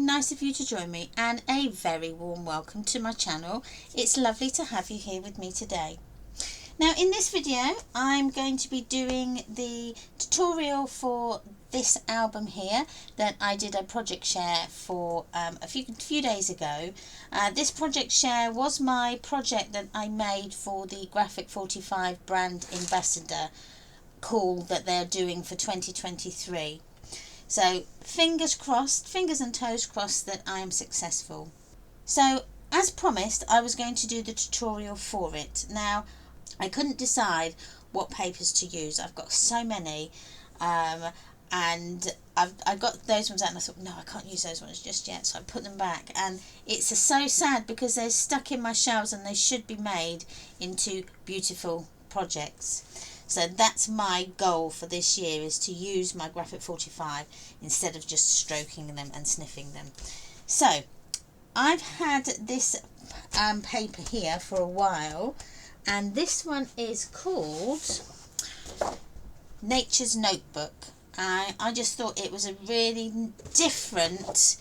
Nice of you to join me, and a very warm welcome to my channel. It's lovely to have you here with me today. Now in this video I'm going to be doing the tutorial for this album here that I did a project share for a few days ago. This project share was my project that I made for the Graphic 45 brand ambassador call that they're doing for 2023. So fingers crossed, fingers and toes crossed that I am successful. So as promised, I was going to do the tutorial for it. Now I couldn't decide what papers to use. I've got so many and I got those ones out and I thought, no, I can't use those ones just yet, so I put them back. And it's so sad because they're stuck in my shelves and they should be made into beautiful projects. So that's my goal for this year, is to use my Graphic 45 instead of just stroking them and sniffing them. So I've had this paper here for a while, and this one is called Nature's Notebook. I just thought it was a really different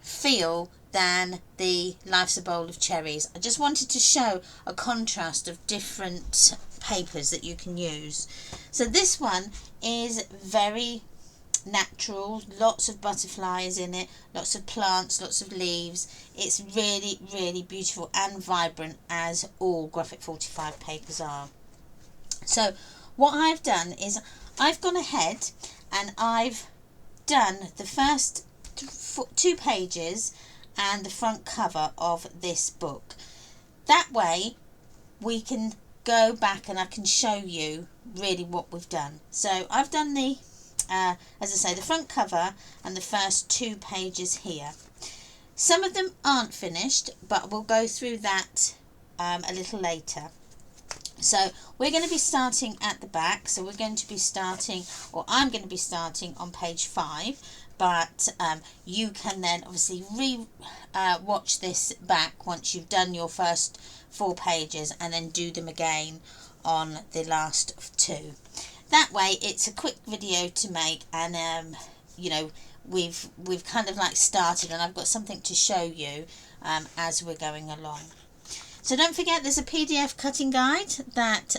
feel than the Life's a Bowl of Cherries. I just wanted to show a contrast of different papers that you can use. So this one is very natural, lots of butterflies in it, lots of plants, lots of leaves. It's really, really beautiful and vibrant, as all Graphic 45 papers are. So what I've done is I've gone ahead and I've done the first 2 pages and the front cover of this book. That way we can go back and I can show you really what we've done. So I've done the as I say, the front cover and the first 2 pages here. Some of them aren't finished, but we'll go through that a little later. So we're going to be starting at the back. So we're going to be starting, or I'm going to be starting on page 5, but you can then obviously watch this back once you've done your first 4 pages and then do them again on the last 2. That way it's a quick video to make, and you know, we've kind of like started and I've got something to show you as we're going along. So don't forget, there's a PDF cutting guide that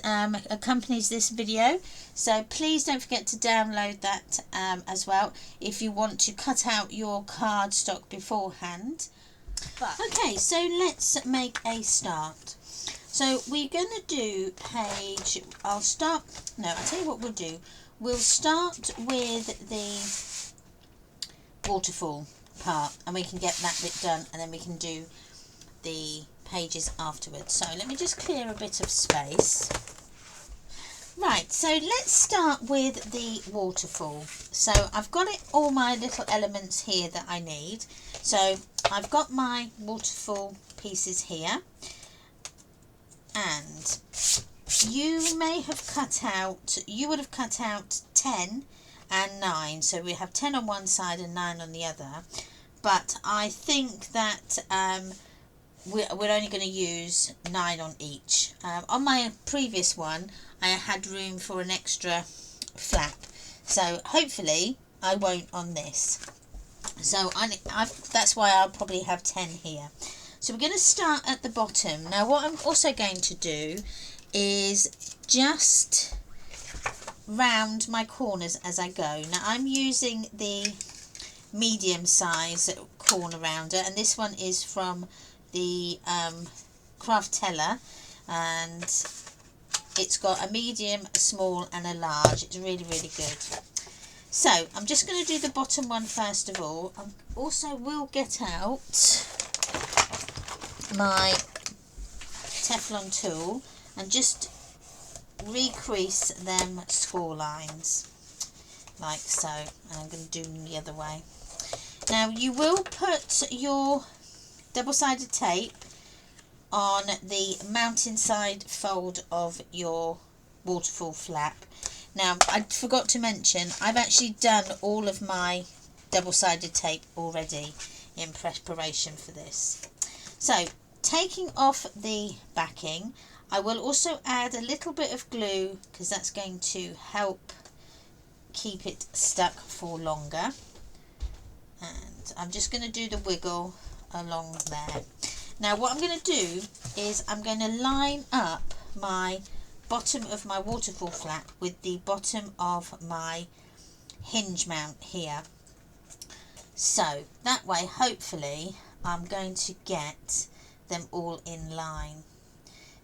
accompanies this video, so please don't forget to download that as well if you want to cut out your cardstock beforehand. Okay, so let's make a start. So we're going to do page, I'll tell you what we'll do. We'll start with the waterfall part and we can get that bit done, and then we can do the pages afterwards. So let me just clear a bit of space. Right, so let's start with the waterfall. So I've got all my little elements here that I need. So I've got my waterfall pieces here, and you would have cut out 10 and 9, so we have 10 on one side and 9 on the other, but I think that we're only going to use 9 on each. On my previous one I had room for an extra flap, so hopefully I won't on this. So that's why I'll probably have 10 here. So we're going to start at the bottom. Now what I'm also going to do is just round my corners as I go. Now I'm using the medium size corner rounder, and this one is from the Craftella, and it's got a medium, a small and a large. It's really, really good. So I'm just going to do the bottom one first of all. I also will get out my Teflon tool and just recrease them score lines like so, and I'm going to do them the other way. Now you will put your double-sided tape on the mountainside fold of your waterfall flap. Now I forgot to mention, I've actually done all of my double-sided tape already in preparation for this. So taking off the backing, I will also add a little bit of glue because that's going to help keep it stuck for longer. And I'm just going to do the wiggle along there. Now what I'm going to do is I'm going to line up my bottom of my waterfall flap with the bottom of my hinge mount here. So that way hopefully I'm going to get them all in line.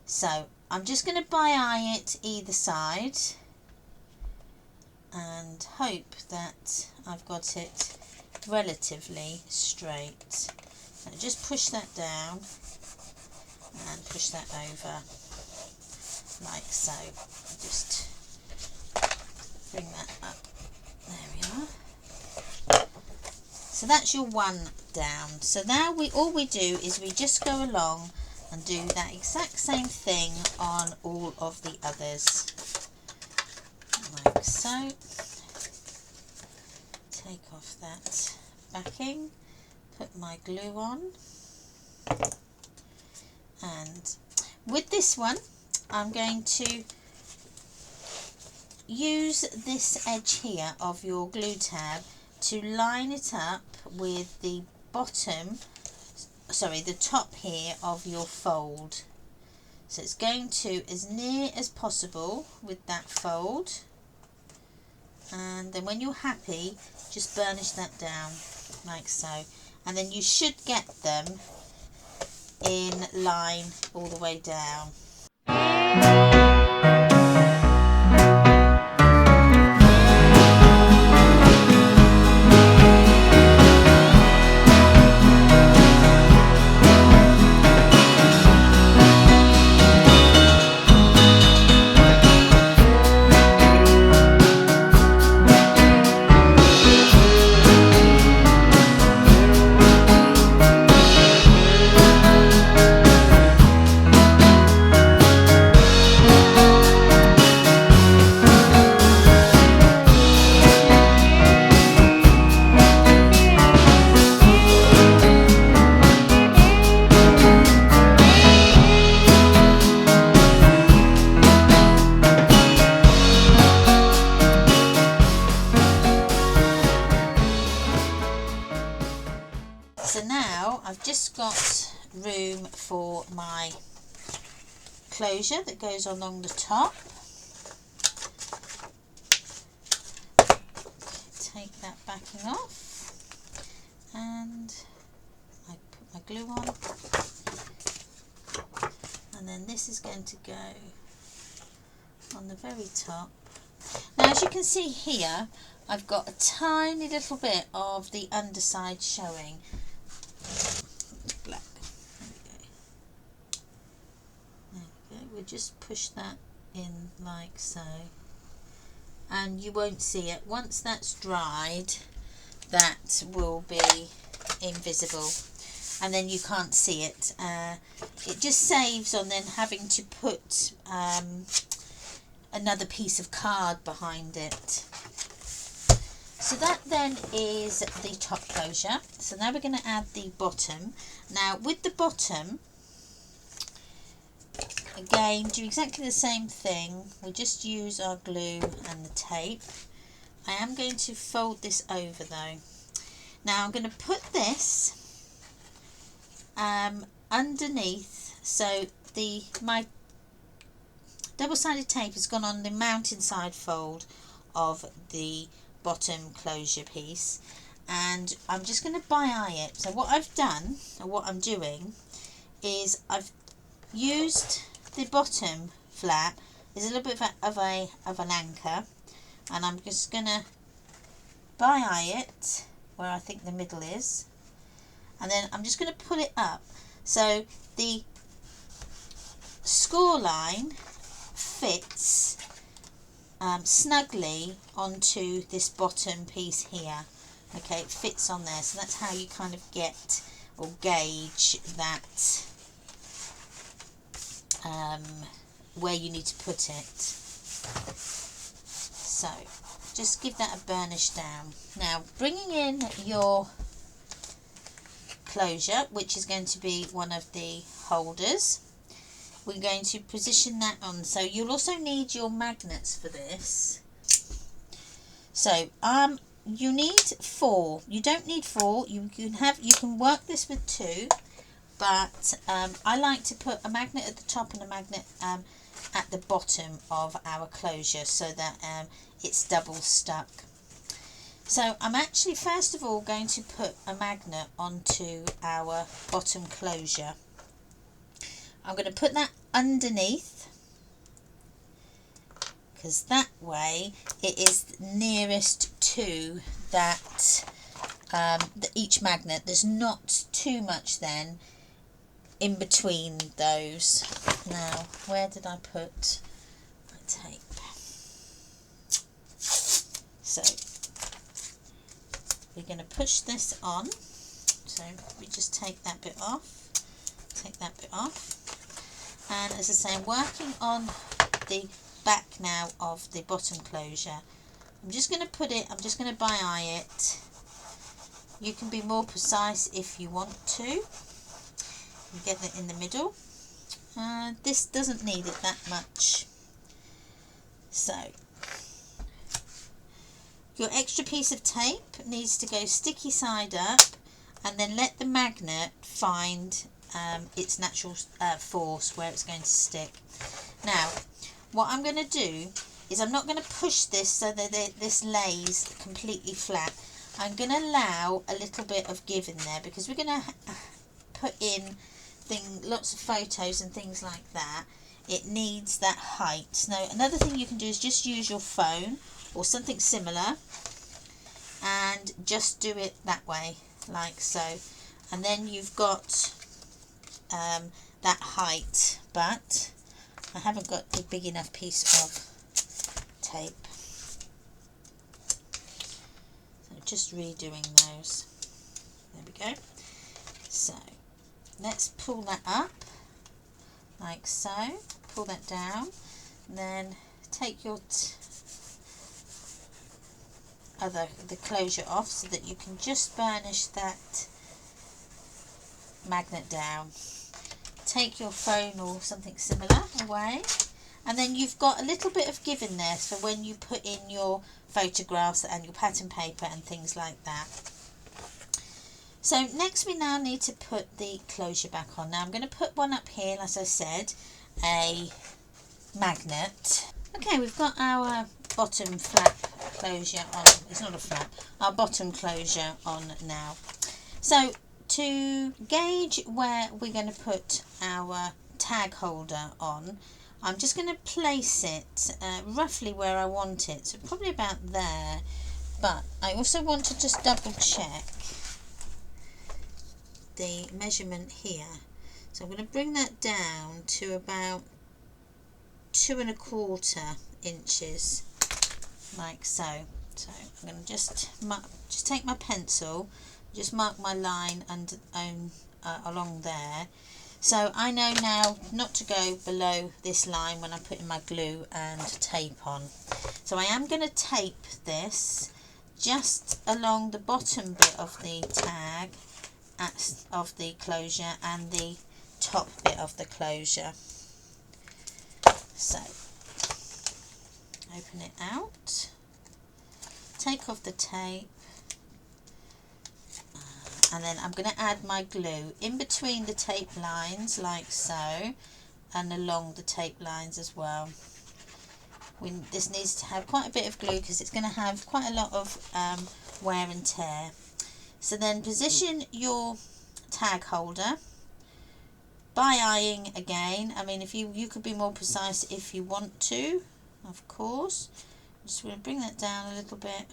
So I'm just going to bi-eye it either side and hope that I've got it relatively straight. So just push that down and push that over like so. Just bring that up. There we are. So that's your one down. So now all we do is we just go along and do that exact same thing on all of the others. Like so. Take off that backing, put my glue on, and with this one I'm going to use this edge here of your glue tab to line it up with the top here of your fold. So it's going to as near as possible with that fold, and then when you're happy just burnish that down like so, and then you should get them in line all the way down. So now I've just got room for my closure that goes along the top. Take that backing off and I put my glue on, and then this is going to go on the very top. Now as you can see here, I've got a tiny little bit of the underside showing. Black. There we go. We'll just push that in like so, and you won't see it. Once that's dried, that will be invisible, and then you can't see it. It just saves on then having to put another piece of card behind it. So that then is the top closure. So now we're going to add the bottom. Now with the bottom, again do exactly the same thing. We just use our glue and the tape. I am going to fold this over though. Now I'm going to put this underneath. So my double-sided tape has gone on the mountainside fold of the bottom closure piece, and I'm just going to bi-eye it. So what I've done, or what I'm doing, is I've used the bottom flap as a little bit of an anchor, and I'm just going to bi-eye it where I think the middle is, and then I'm just going to pull it up so the score line fits snugly onto this bottom piece here. Okay, it fits on there, so that's how you kind of get or gauge that where you need to put it. So just give that a burnish down. Now bringing in your closure, which is going to be one of the holders, we're going to position that on. So you'll also need your magnets for this. So you need 4. You don't need 4. You can work this with 2, but I like to put a magnet at the top and a magnet at the bottom of our closure so that it's double stuck. So I'm actually first of all going to put a magnet onto our bottom closure. I'm going to put that underneath, because that way it is nearest to that each magnet. There's not too much then in between those. Now, where did I put my tape? So we're going to push this on. So we just take that bit off. Take that bit off. And as I say, I'm working on the back now of the bottom closure. I'm just going to put it, I'm just going to bi-eye it. You can be more precise if you want to. You get it in the middle. This doesn't need it that much. So your extra piece of tape needs to go sticky side up, and then let the magnet find its natural force where it's going to stick. Now what I'm going to do is I'm not going to push this so that this lays completely flat. I'm going to allow a little bit of give in there, because we're going to put in lots of photos and things like that. It needs that height. Now another thing you can do is just use your phone or something similar and just do it that way, like so, and then you've got that height. But I haven't got a big enough piece of tape, so just redoing those. There we go. So let's pull that up like so, pull that down, and then take your the closure off so that you can just burnish that magnet down. Take your phone or something similar away, and then you've got a little bit of give in there for when you put in your photographs and your pattern paper and things like that. So next we now need to put the closure back on. Now I'm going to put one up here, as I said, a magnet. Okay, we've got our bottom flap closure on. It's not a flap, our bottom closure on now. So to gauge where we're going to put our tag holder on, I'm just going to place it roughly where I want it, so probably about there. But I also want to just double check the measurement here. So I'm going to bring that down to about 2 1/4 inches, like so. So I'm going to just take my pencil, just mark my line along there. So I know now not to go below this line when I put in my glue and tape on. So I am going to tape this just along the bottom bit of the tag of the closure and the top bit of the closure. So open it out, take off the tape, and then I'm going to add my glue in between the tape lines, like so, and along the tape lines as well. This needs to have quite a bit of glue because it's going to have quite a lot of wear and tear. So then position your tag holder by eyeing again. I mean, if you could be more precise if you want to, of course. Just going to bring that down a little bit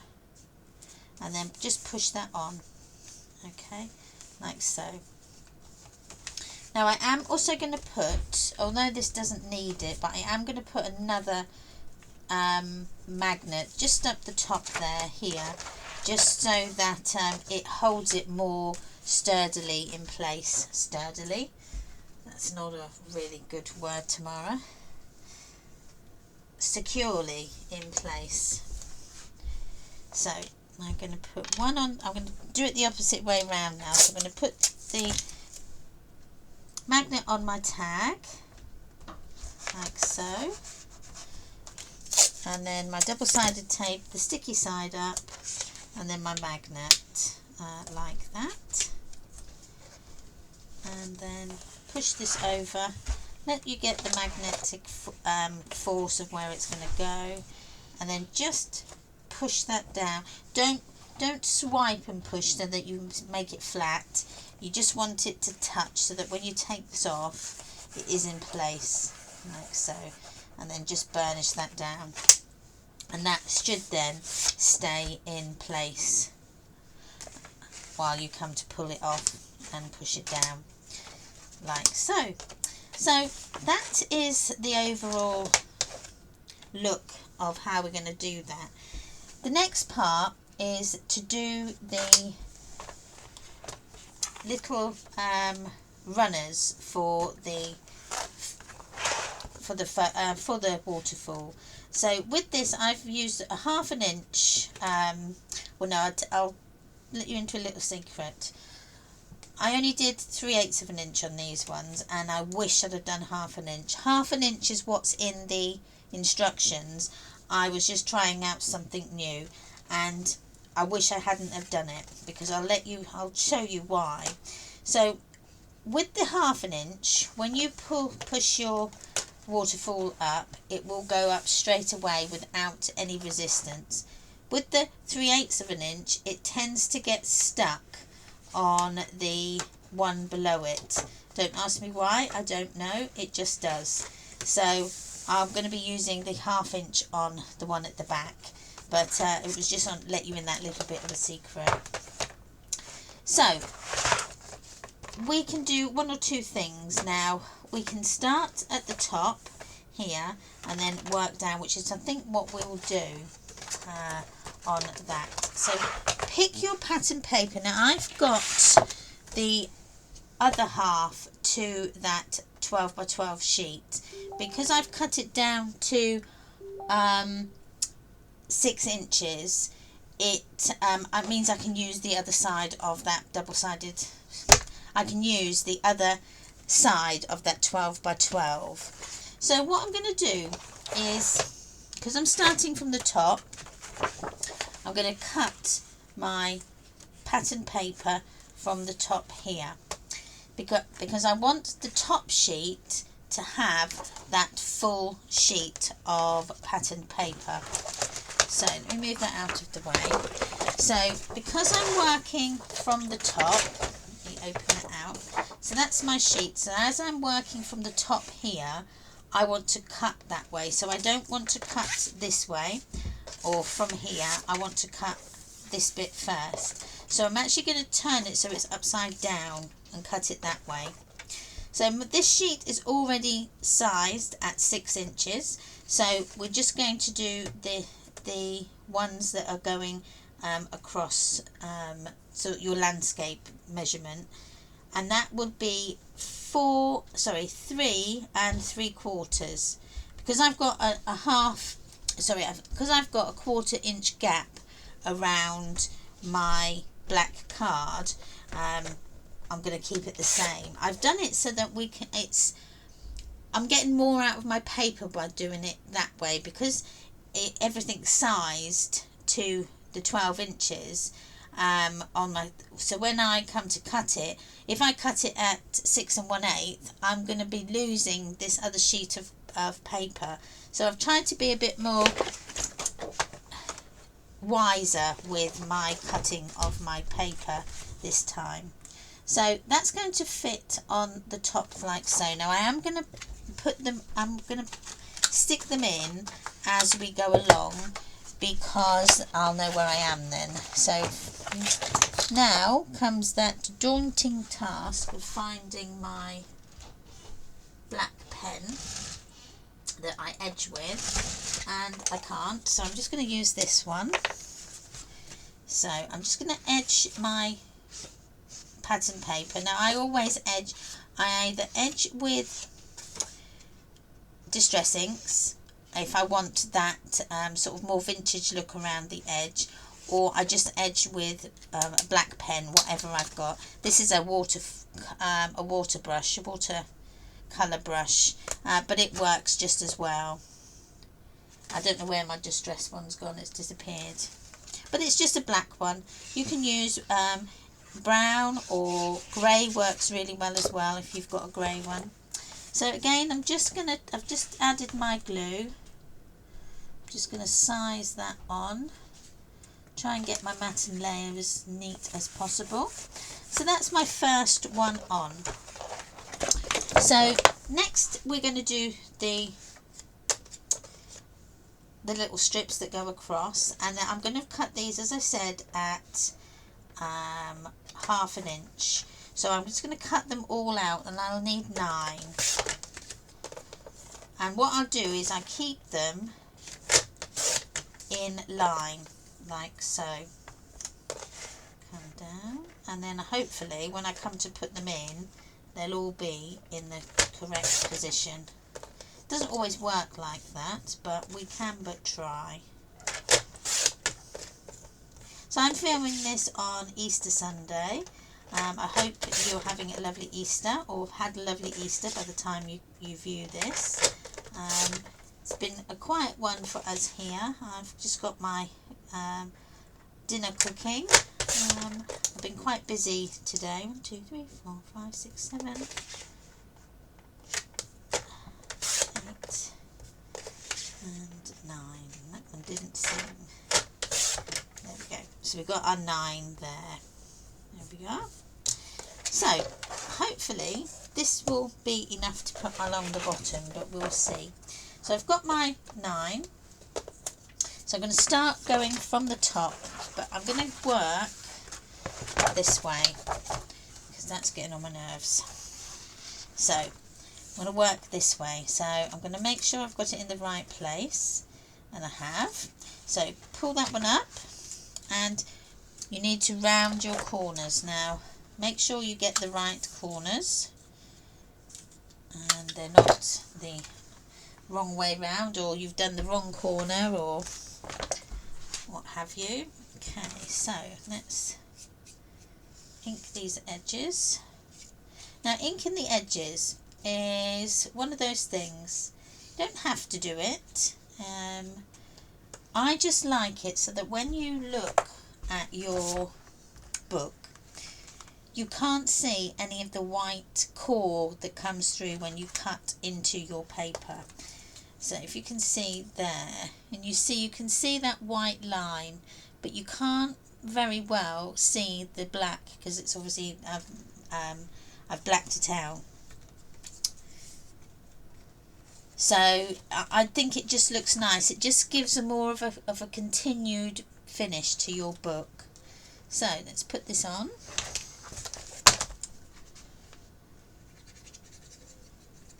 and then just push that on, okay, like so. Now I am also going to put, although this doesn't need it, but I am going to put another magnet just up the top there here, just so that it holds it more sturdily in place. Sturdily, that's not a really good word, Tamara. Securely in place. So I'm going to put one on. I'm going to do it the opposite way around now. So I'm going to put the magnet on my tag like so, and then my double-sided tape, the sticky side up, and then my magnet like that, and then push this over. Let you get the magnetic force of where it's going to go, and then just push that down. Don't swipe and push so that you make it flat. You just want it to touch so that when you take this off, it is in place, like so. And then just burnish that down. And that should then stay in place while you come to pull it off and push it down, like so. So that is the overall look of how we're going to do that. The next part is to do the little runners for the waterfall. So with this, I've used a 1/2 inch. Well, no, I'll let you into a little secret. I only did 3/8 of an inch on these ones, and I wish I'd have done 1/2 inch. 1/2 inch is what's in the instructions. I was just trying out something new, and I wish I hadn't have done it, because I'll show you why. So with the 1/2 inch, when you push your waterfall up, it will go up straight away without any resistance. With the 3/8 of an inch, it tends to get stuck on the one below it. Don't ask me why, I don't know, it just does. So I'm going to be using the 1/2 inch on the one at the back, but it was just to let you in that little bit of a secret. So we can do one or two things now. We can start at the top here and then work down, which is I think what we'll do on that. So pick your pattern paper. Now I've got the other half to that 12 by 12 sheet, because I've cut it down to 6 inches. It means I can use the other side of that double-sided. I can use the other side of that 12 by 12. So what I'm going to do is, because I'm starting from the top, I'm going to cut my pattern paper from the top here, because I want the top sheet to have that full sheet of pattern paper. So let me move that out of the way. So because I'm working from the top, let me open it out. So that's my sheet. So as I'm working from the top here, I want to cut that way. So I don't want to cut this way or from here. I want to cut this bit first. So I'm actually going to turn it so it's upside down and cut it that way. So this sheet is already sized at 6 inches. So we're just going to do the ones that are going across, so your landscape measurement, and that would be 3 3/4, because I've got because I've got a 1/4 inch gap around my black card. I'm going to keep it the same. I've done it so that I'm getting more out of my paper by doing it that way, because everything's sized to the 12 inches so when I come to cut it, if I cut it at 6 1/8, I'm going to be losing this other sheet of paper. So I've tried to be a bit more wiser with my cutting of my paper this time. So that's going to fit on the top like so. Now I am going to I'm going to stick them in as we go along, because I'll know where I am then. So now comes that daunting task of finding my black pen that I edge with, and I can't, so I'm just going to use this one. So I'm just going to edge my pattern paper. Now I always edge, I either edge with distress inks if I want that sort of more vintage look around the edge, or I just edge with a black pen, whatever I've got. This is a water brush, a watercolour brush, but it works just as well. I don't know where my distress one's gone, it's disappeared. But it's just a black one. You can use brown or grey, works really well as well if you've got a grey one. So again, I've just added my glue. I'm just going to size that on. Try and get my matting layer as neat as possible. So that's my first one on. So next we're going to do the little strips that go across, and I'm going to cut these, as I said, at 1/2 inch. So I'm just going to cut them all out, and I'll need 9. And what I'll do is I keep them in line like so. Come down, and then hopefully when I come to put them in, they'll all be in the correct position. Doesn't always work like that, but we can but try. So I'm filming this on Easter Sunday. I hope you're having a lovely Easter, or have had a lovely Easter by the time you view this. It's been a quiet one for us here. I've just got my dinner cooking. I've been quite busy today. 1, 2, 3, 4, 5, 6, 7, 8, and 9. That one didn't sing. There we go. So we've got our 9 there. There we go. So hopefully this will be enough to put along the bottom, but we'll see. So I've got my 9. So I'm going to start going from the top, but I'm going to work this way because that's getting on my nerves. So I'm going to work this way. So I'm going to make sure I've got it in the right place, and I have. So pull that one up, and you need to round your corners. Now make sure you get the right corners, and they're not the wrong way round, or you've done the wrong corner, or what have you. Okay, so let's ink these edges. Now inking the edges is one of those things, you don't have to do it. I just like it so that when you look at your book, you can't see any of the white core that comes through when you cut into your paper. So if you can see there, and you can see that white line, but you can't very well see the black because it's obviously I've blacked it out. So I think it just looks nice. It just gives a more of a continued finish to your book. So let's put this on.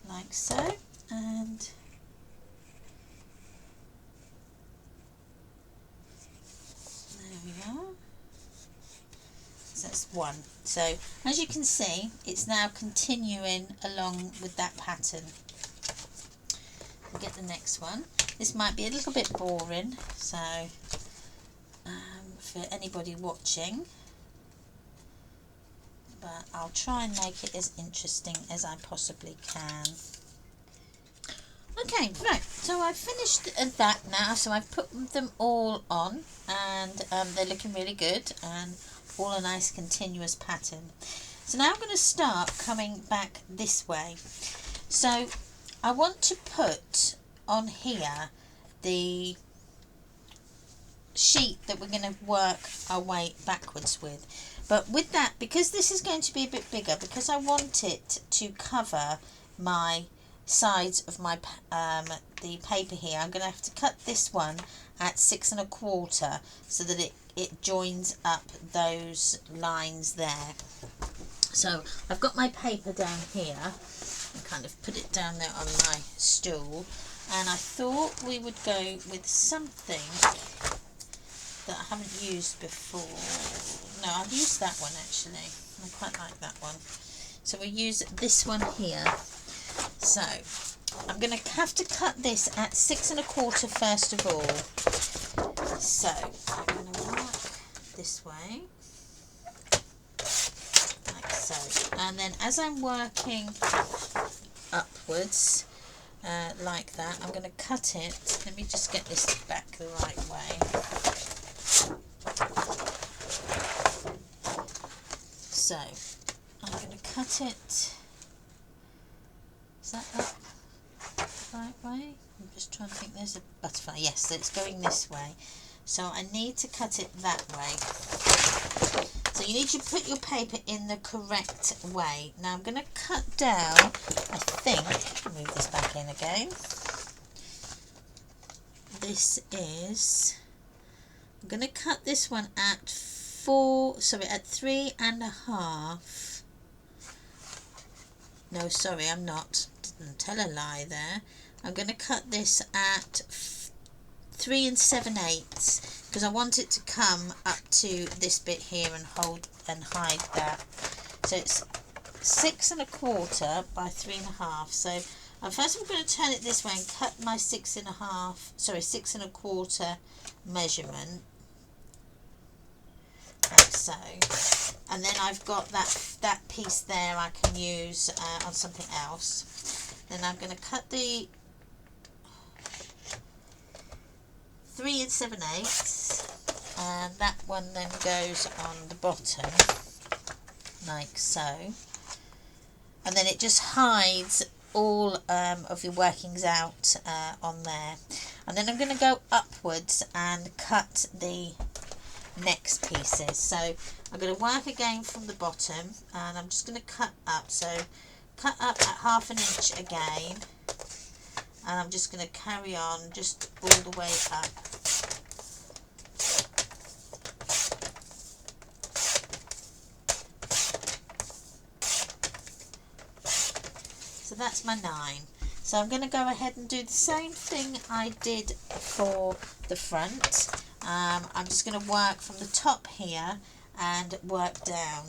Like so, and there we are. So that's one. So as you can see, it's now continuing along with that pattern. We'll get the next one. This might be a little bit boring, so for anybody watching, but I'll try and make it as interesting as I possibly can. Okay, right, so I've finished that now, so I've put them all on, and they're looking really good, and all a nice continuous pattern. So now I'm going to start coming back this way. So I want to put on here the sheet that we're going to work our way backwards with. But with that, because this is going to be a bit bigger, because I want it to cover my sides of my the paper here, I'm going to have to cut this one at 6 1/4 so that it joins up those lines there. So I've got my paper down here and kind of put it down there on my stool, and I thought we would go with something that I haven't used before. No, I've used that one actually. I quite like that one. So we'll use this one here. So I'm going to have to cut this at 6 1/4 first of all. So I'm going to work this way, like so. And then as I'm working upwards, like that, I'm going to cut it. Let me just get this back the right way. So I'm going to cut it. Is that up the right way? I'm just trying to think. There's a butterfly. Yes, so it's going this way. So I need to cut it that way. So you need to put your paper in the correct way. Now I'm going to cut down, I think, move this back in again. This is, I'm going to cut this one at 3 1/2. No, sorry, I'm not. Didn't tell a lie there. I'm going to cut this at 3 7/8 because I want it to come up to this bit here and hold and hide that. So it's 6 1/4 by 3 1/2. So first I'm going to turn it this way and cut my 6 1/4 measurement. Like so. And then I've got that piece there I can use on something else. Then I'm going to cut the 3 7/8, and that one then goes on the bottom like so, and then it just hides all of your workings out on there. And then I'm going to go upwards and cut the next pieces. So I'm going to work again from the bottom, and I'm just going to cut up. So cut up at 1/2 inch again, and I'm just going to carry on just all the way up. So that's my 9. So I'm going to go ahead and do the same thing I did for the front. I'm just going to work from the top here and work down.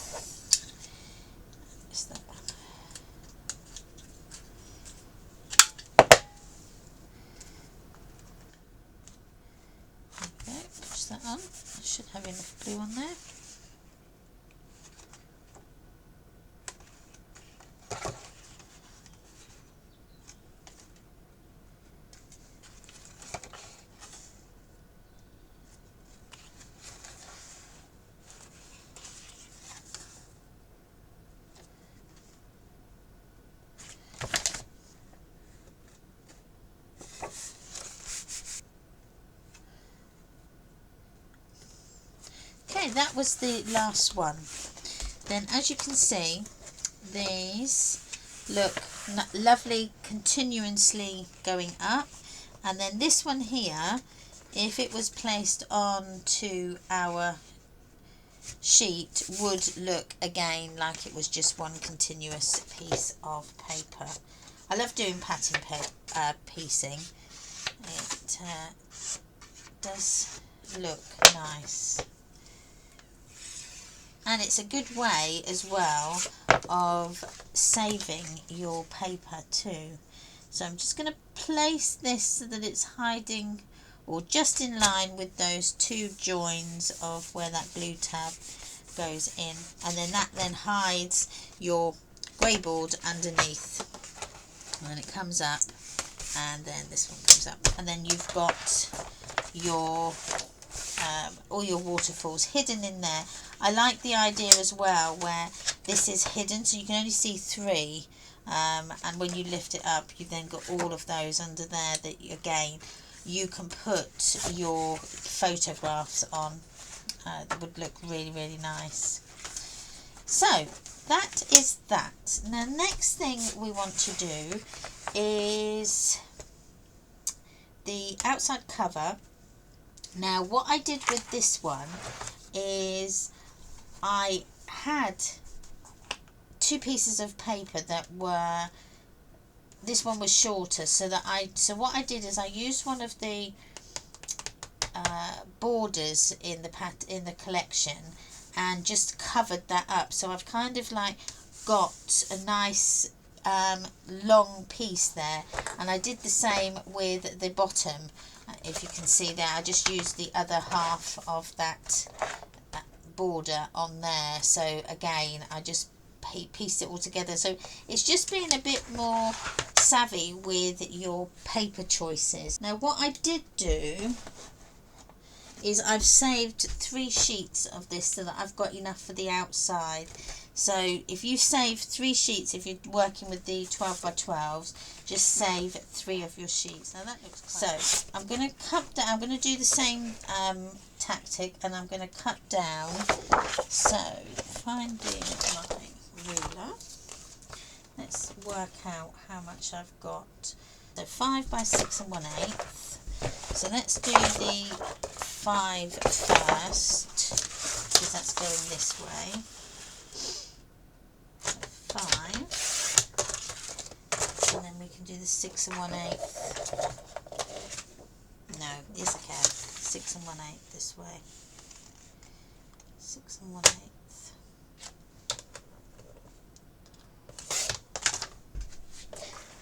Is that one? Okay, push that on. I should have enough glue on there. Okay, that was the last one. Then as you can see, these look lovely, continuously going up, and then this one here, if it was placed onto our sheet, would look again like it was just one continuous piece of paper. I love doing pattern piecing. It does look nice. And it's a good way as well of saving your paper too. So I'm just going to place this so that it's hiding or just in line with those two joins of where that glue tab goes in. And then that then hides your grey board underneath. And then it comes up, and then this one comes up. And then you've got your all your waterfalls hidden in there. I like the idea as well where this is hidden, so you can only see 3, and when you lift it up you've then got all of those under there that again you can put your photographs on. That would look really, really nice. So that is that. Now next thing we want to do is the outside cover. Now what I did with this one is I had two pieces of paper that were, this one was shorter, so what I did is I used one of the borders in the collection and just covered that up, so I've kind of like got a nice long piece there. And I did the same with the bottom. If you can see there, I just used the other half of that border on there. So again, I just pieced it all together. So it's just being a bit more savvy with your paper choices. Now what I did do is I've saved 3 sheets of this so that I've got enough for the outside. So if you save 3 sheets, if you're working with the 12 by 12s, just save 3 of your sheets. Now that looks quite so I'm going to cut down, I'm going to do the same tactic, and I'm going to cut down. So finding my ruler, let's work out how much I've got. So 5 by 6 1/8. So let's do the 5 first, because that's going this way. 5, and then we can do the 6 1/8. No, it's okay. 6 1/8 this way. 6 1/8.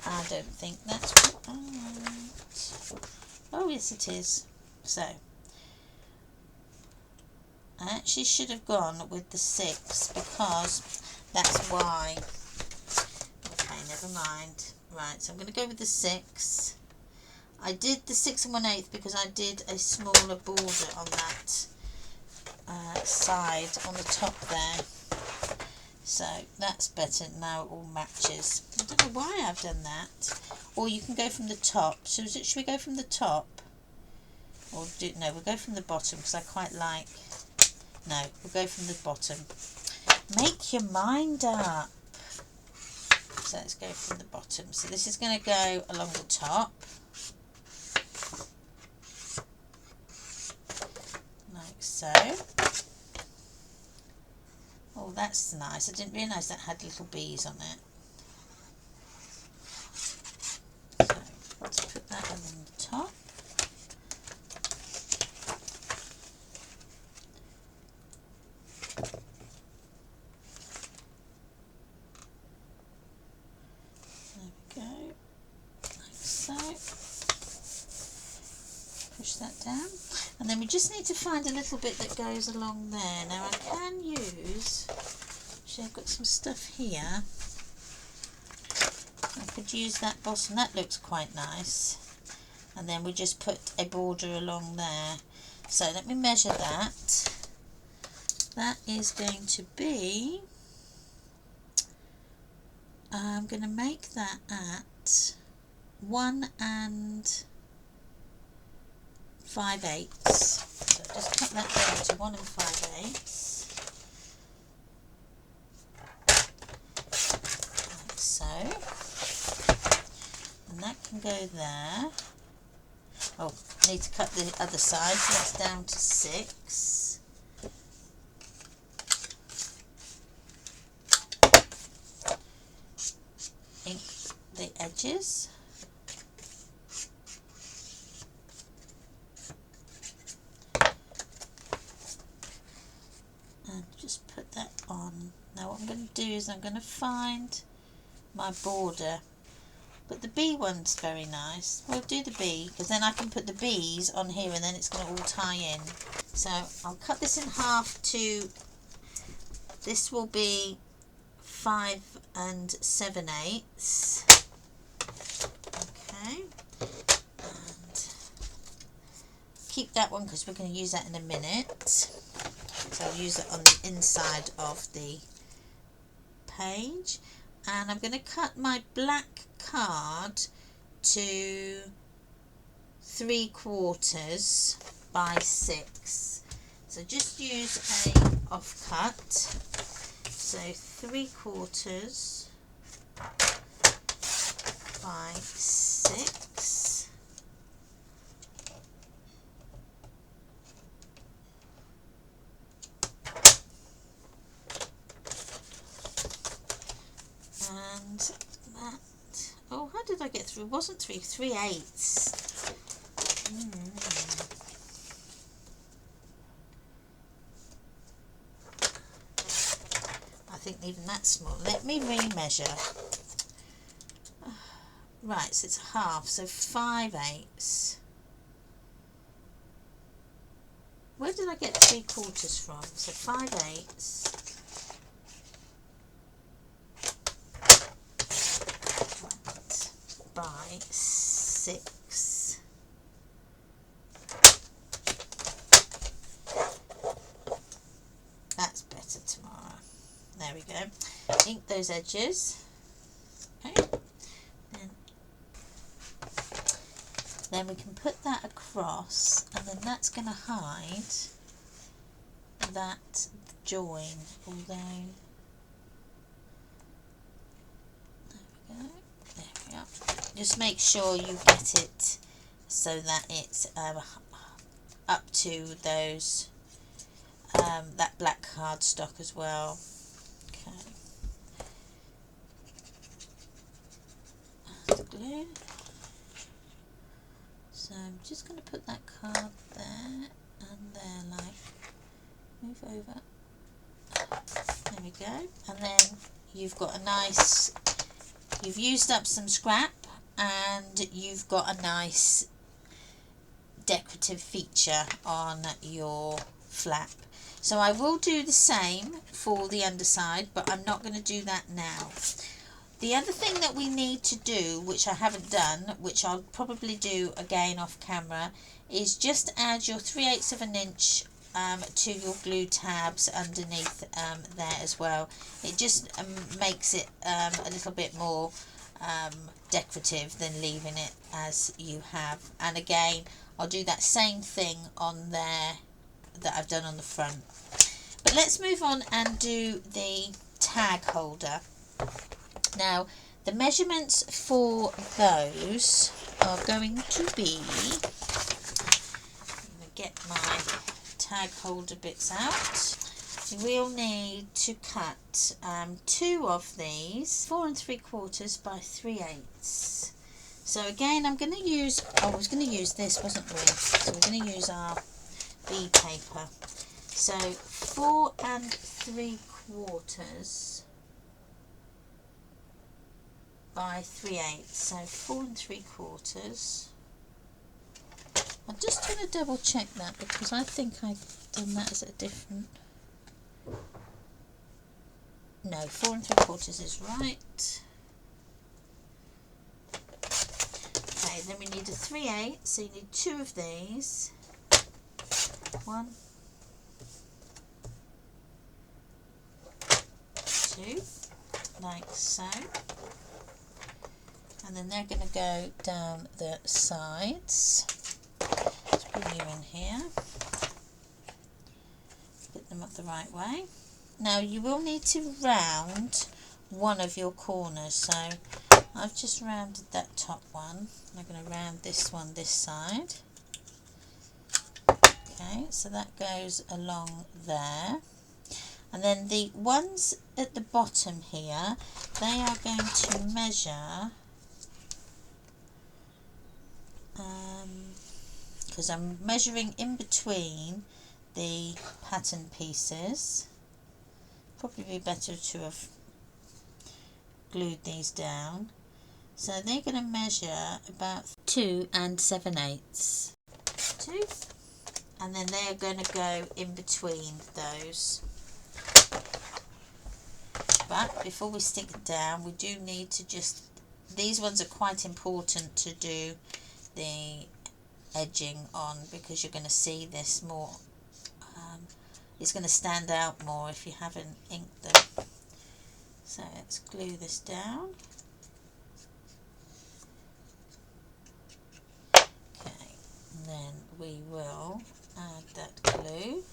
I don't think that's right. Oh yes, it is. So I actually should have gone with the 6, because that's why. Okay, never mind. Right, so I'm going to go with the 6. I did the 6 1/8 because I did a smaller border on that side on the top there. So that's better. Now it all matches. I don't know why I've done that. Or you can go from the top. So should we go from the top? Or no, we'll go from the bottom, because I quite like. No, we'll go from the bottom. Make your mind up. So let's go from the bottom. So this is going to go along the top. Like so. Oh, that's nice. I didn't realise that had little bees on it. So let's put that on the top. Push that down, and then we just need to find a little bit that goes along there. Now I can use, actually I've got some stuff here, I could use that bottom, that looks quite nice, and then we just put a border along there. So let me measure that. That is going to be, I'm going to make that at 1 5/8. So just cut that down to 1 5/8. Like so. And that can go there. Oh, I need to cut the other side, so that's down to 6. Ink the edges. And just put that on. Now what I'm going to do is I'm going to find my border, but the bee one's very nice. We'll do the bee, because then I can put the bees on here and then it's going to all tie in. So I'll cut this in half to, this will be 5 7/8. Okay, and keep that one because we're going to use that in a minute. So I'll use it on the inside of the page, and I'm going to cut my black card to 3/4 by 6. So just use a offcut So 3/4 by 6. And that, oh, how did I get through? It wasn't 3/8. I think even that's small. Let me remeasure. Right, so it's half, so 5/8. Where did I get 3/4 from? So 5/8 by 6. That's better tomorrow. There we go. Ink those edges. Okay. Then we can put that across, and then that's going to hide that join, although there we are. Just make sure you get it so that it's up to those that black cardstock as well. Okay. That's glue. So I'm just going to put that card there and there, like, move over. There we go. And then you've got a nice, you've used up some scrap and you've got a nice decorative feature on your flap. So I will do the same for the underside, but I'm not going to do that now. The other thing that we need to do, which I haven't done, which I'll probably do again off camera, is just add your 3/8 of an inch to your glue tabs underneath there as well. It just makes it a little bit more decorative than leaving it as you have. And again, I'll do that same thing on there that I've done on the front. But let's move on and do the tag holder. Now, the measurements for those are going to be, I'm going to get my tag holder bits out. We'll need to cut 2 of these, 4 3/4 by 3/8. So again, I'm going to use, I was going to use this, wasn't we? So we're going to use our B paper. So 4 3/4 by 3/8, so 4 3/4. I'm just going to double check that because I think I've done that as a different. No, 4 3/4 is right. Okay, then we need a 3/8, so you need 2 of these. 1, 2, like so. And then they're going to go down the sides. Let's bring you in here. Put them up the right way. Now you will need to round one of your corners. So I've just rounded that top one. I'm going to round this one this side. Okay, so that goes along there. And then the ones at the bottom here, they are going to measure, because I'm measuring in between the pattern pieces. Probably be better to have glued these down. So they're going to measure about 2 7/8. 2, and then they're going to go in between those. But before we stick it down, we do need to just, these ones are quite important to do the edging on, because you're going to see this more, it's going to stand out more if you haven't inked them. So let's glue this down. Okay, and then we will add that glue.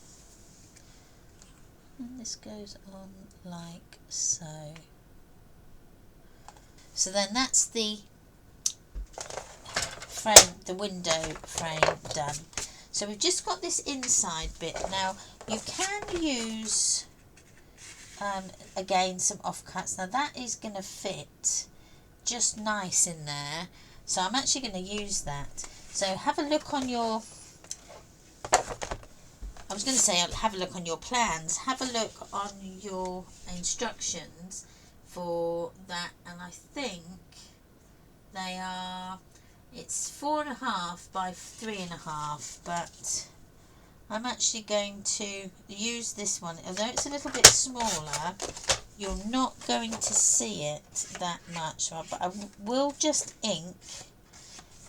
And this goes on like so. So then that's the frame, the window frame done. So we've just got this inside bit. Now you can use again some offcuts. Now that is going to fit just nice in there, so I'm actually going to use that. So have a look on your, I was going to say have a look on your plans, have a look on your instructions for that, and I think they are, it's 4.5 by 3.5, but I'm actually going to use this one. Although it's a little bit smaller, you're not going to see it that much, but I will just ink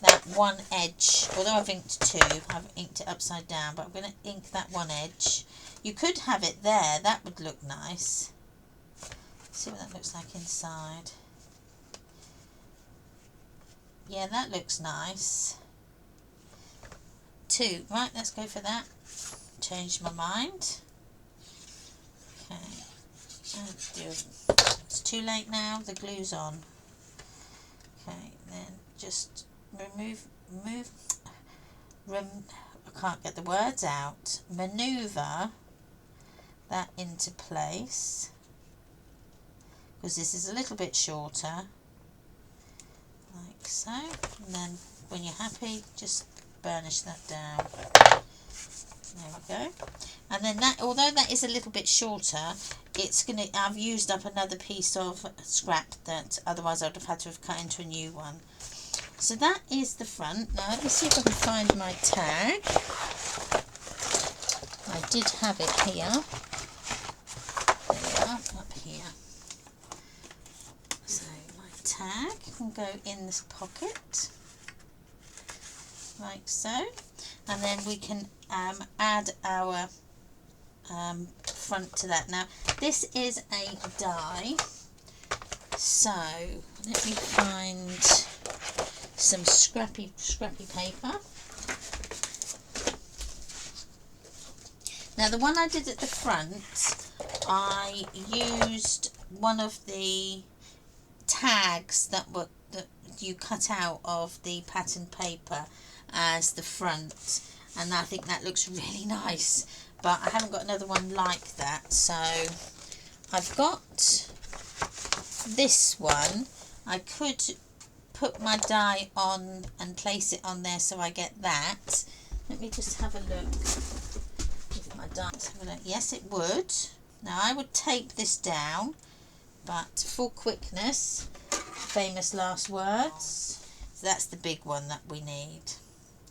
that one edge. Although I've inked two, I've inked it upside down, but I'm going to ink that one edge. You could have it there, that would look nice. Let's see what that looks like inside. Yeah, that looks nice. Two, right, let's go for that. Changed my mind. Okay, it's too late now, the glue's on. Okay, then just I can't get the words out. Maneuver that into place, because this is a little bit shorter, like so. And then when you're happy, just burnish that down. There we go. And then that, although that is a little bit shorter, it's gonna, I've used up another piece of scrap that otherwise I would have had to have cut into a new one. So that is the front. Now let me see if I can find my tag. I did have it here. There we are, up here. So my tag can go in this pocket, like so. And then we can add our front to that. Now this is a die, so let me find some scrappy paper. Now the one I did at the front, I used one of the tags that you cut out of the pattern paper as the front, and I think that looks really nice, but I haven't got another one like that. So I've got this one. I could put my die on and place it on there so I get that. Let me just have a look with my die. Let's have a look. Yes, it would. Now I would tape this down, but for quickness, famous last words. So that's the big one that we need,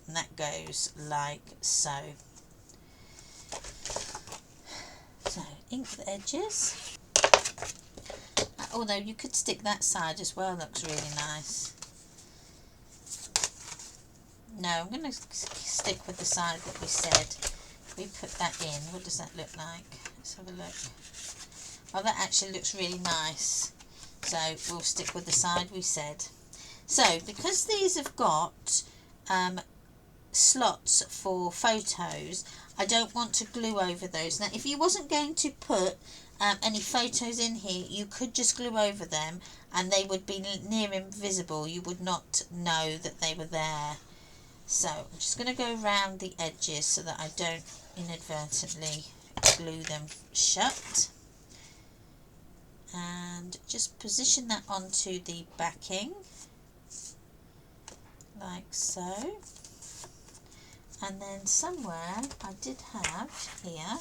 and that goes like so. So ink the edges. Although you could stick that side as well, looks really nice. No, I'm going to stick with the side that we said. We put that in. What does that look like? Let's have a look. Oh, that actually looks really nice. So we'll stick with the side we said. So because these have got slots for photos, I don't want to glue over those. Now if you wasn't going to put any photos in here, you could just glue over them and they would be near invisible. You would not know that they were there. So I'm just going to go around the edges so that I don't inadvertently glue them shut, and just position that onto the backing like so. And then somewhere I did have here,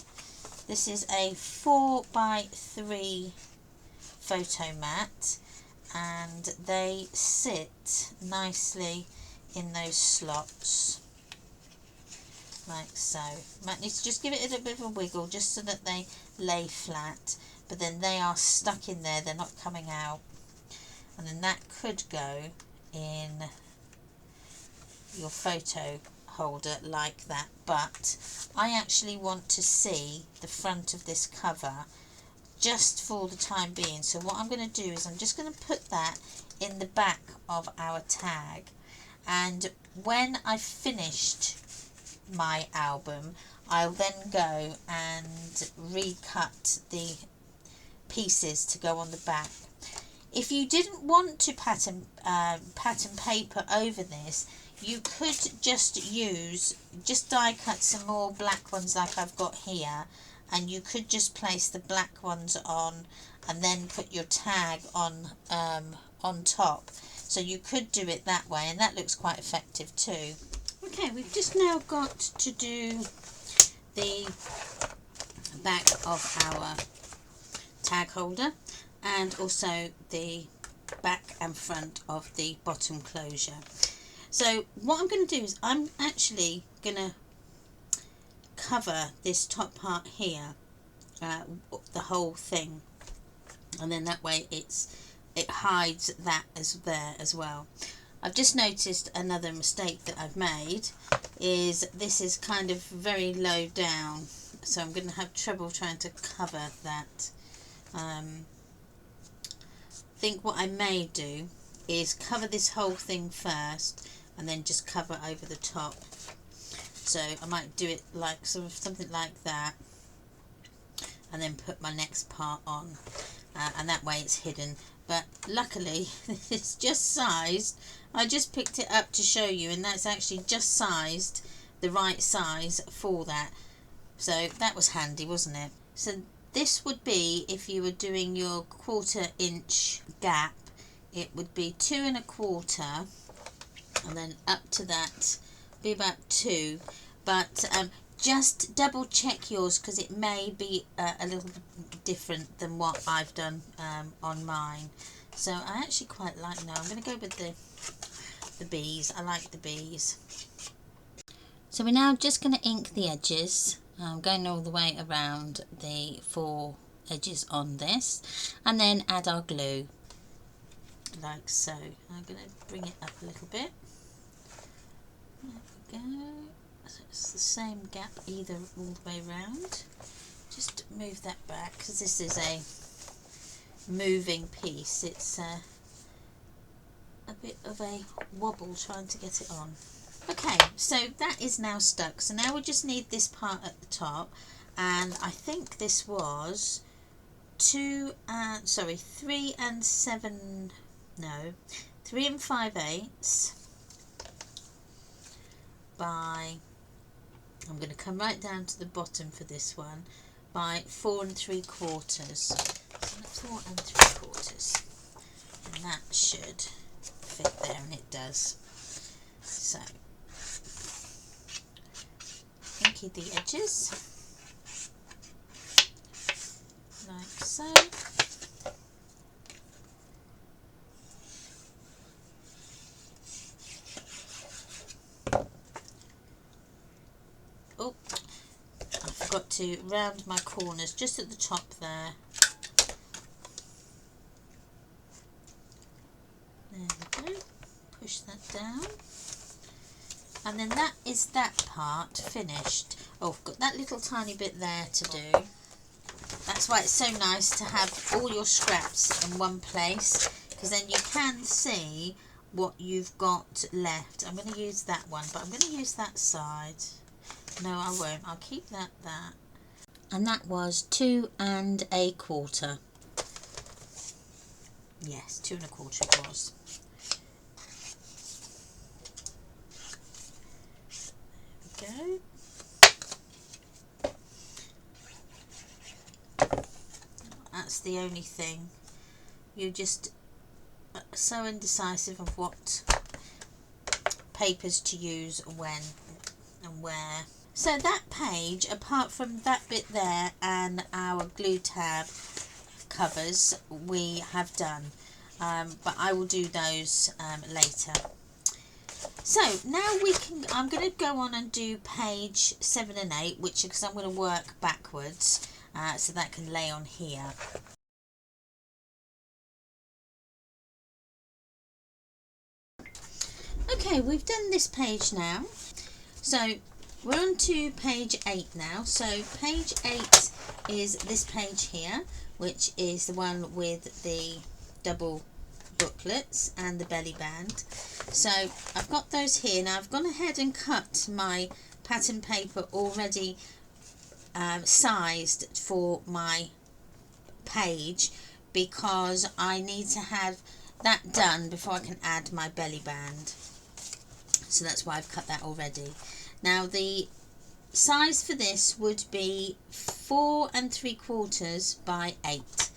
this is a 4x3 photo mat, and they sit nicely in those slots like so. Might need to just give it a little bit of a wiggle just so that they lay flat, but then they are stuck in there, they're not coming out. And then that could go in your photo holder like that, but I actually want to see the front of this cover just for the time being. So what I'm going to do is I'm just going to put that in the back of our tag, and when I've finished my album I'll then go and recut the pieces to go on the back. If you didn't want to pattern paper over this, you could just die cut some more black ones like I've got here, and you could just place the black ones on and then put your tag on top. So you could do it that way, and that looks quite effective too. Okay, we've just now got to do the back of our tag holder and also the back and front of the bottom closure. So what I'm going to do is I'm actually going to cover this top part here, the whole thing, and then that way it hides that there as well. I've just noticed another mistake that I've made is this is kind of very low down, so I'm going to have trouble trying to cover that. I think what I may do is cover this whole thing first and then just cover over the top. So I might do it like something like that, and then put my next part on, and that way it's hidden. But luckily it's just sized. I just picked it up to show you, and that's actually just sized the right size for that. So that was handy, wasn't it? So this would be, if you were doing your 1/4 inch gap, it would be 2 1/4, and then up to that be about 2. But just double check yours, because it may be a little bit different than what I've done on mine. So I actually quite like, now I'm going to go with the bees. I like the bees. So we're now just going to ink the edges. I'm going all the way around the 4 edges on this, and then add our glue like so. I'm going to bring it up a little bit. There we go. So it's the same gap all the way around. Just move that back, because this is a moving piece. It's a bit of a wobble trying to get it on. Okay, so that is now stuck. So now we just need this part at the top, and I think this was 3 5/8 by, I'm going to come right down to the bottom for this one, by 4 3/4. So 4 3/4, and that should fit there, and it does. So inky the edges like so. Oh, I forgot to round my corners just at the top there. There we go. Push that down. And then that is that part finished. Oh, I've got that little tiny bit there to do. That's why it's so nice to have all your scraps in one place, because then you can see what you've got left. I'm going to use that one, but I'm going to use that side. No, I won't. I'll keep that. And that was 2 1/4. Yes, 2 1/4 it was. There we go. That's the only thing. You're just so indecisive of what papers to use when and where. So that page, apart from that bit there and our glue tab covers, we have done. But I will do those later. So now I'm going to go on and do page 7 and 8, because I'm going to work backwards, so that can lay on here. Okay, we've done this page now. So we're on to page 8 now. So page 8 is this page here, which is the one with the double booklets and the belly band. So I've got those here. Now I've gone ahead and cut my pattern paper already sized for my page, because I need to have that done before I can add my belly band. So that's why I've cut that already. Now the size for this would be 4 3/4 by 8.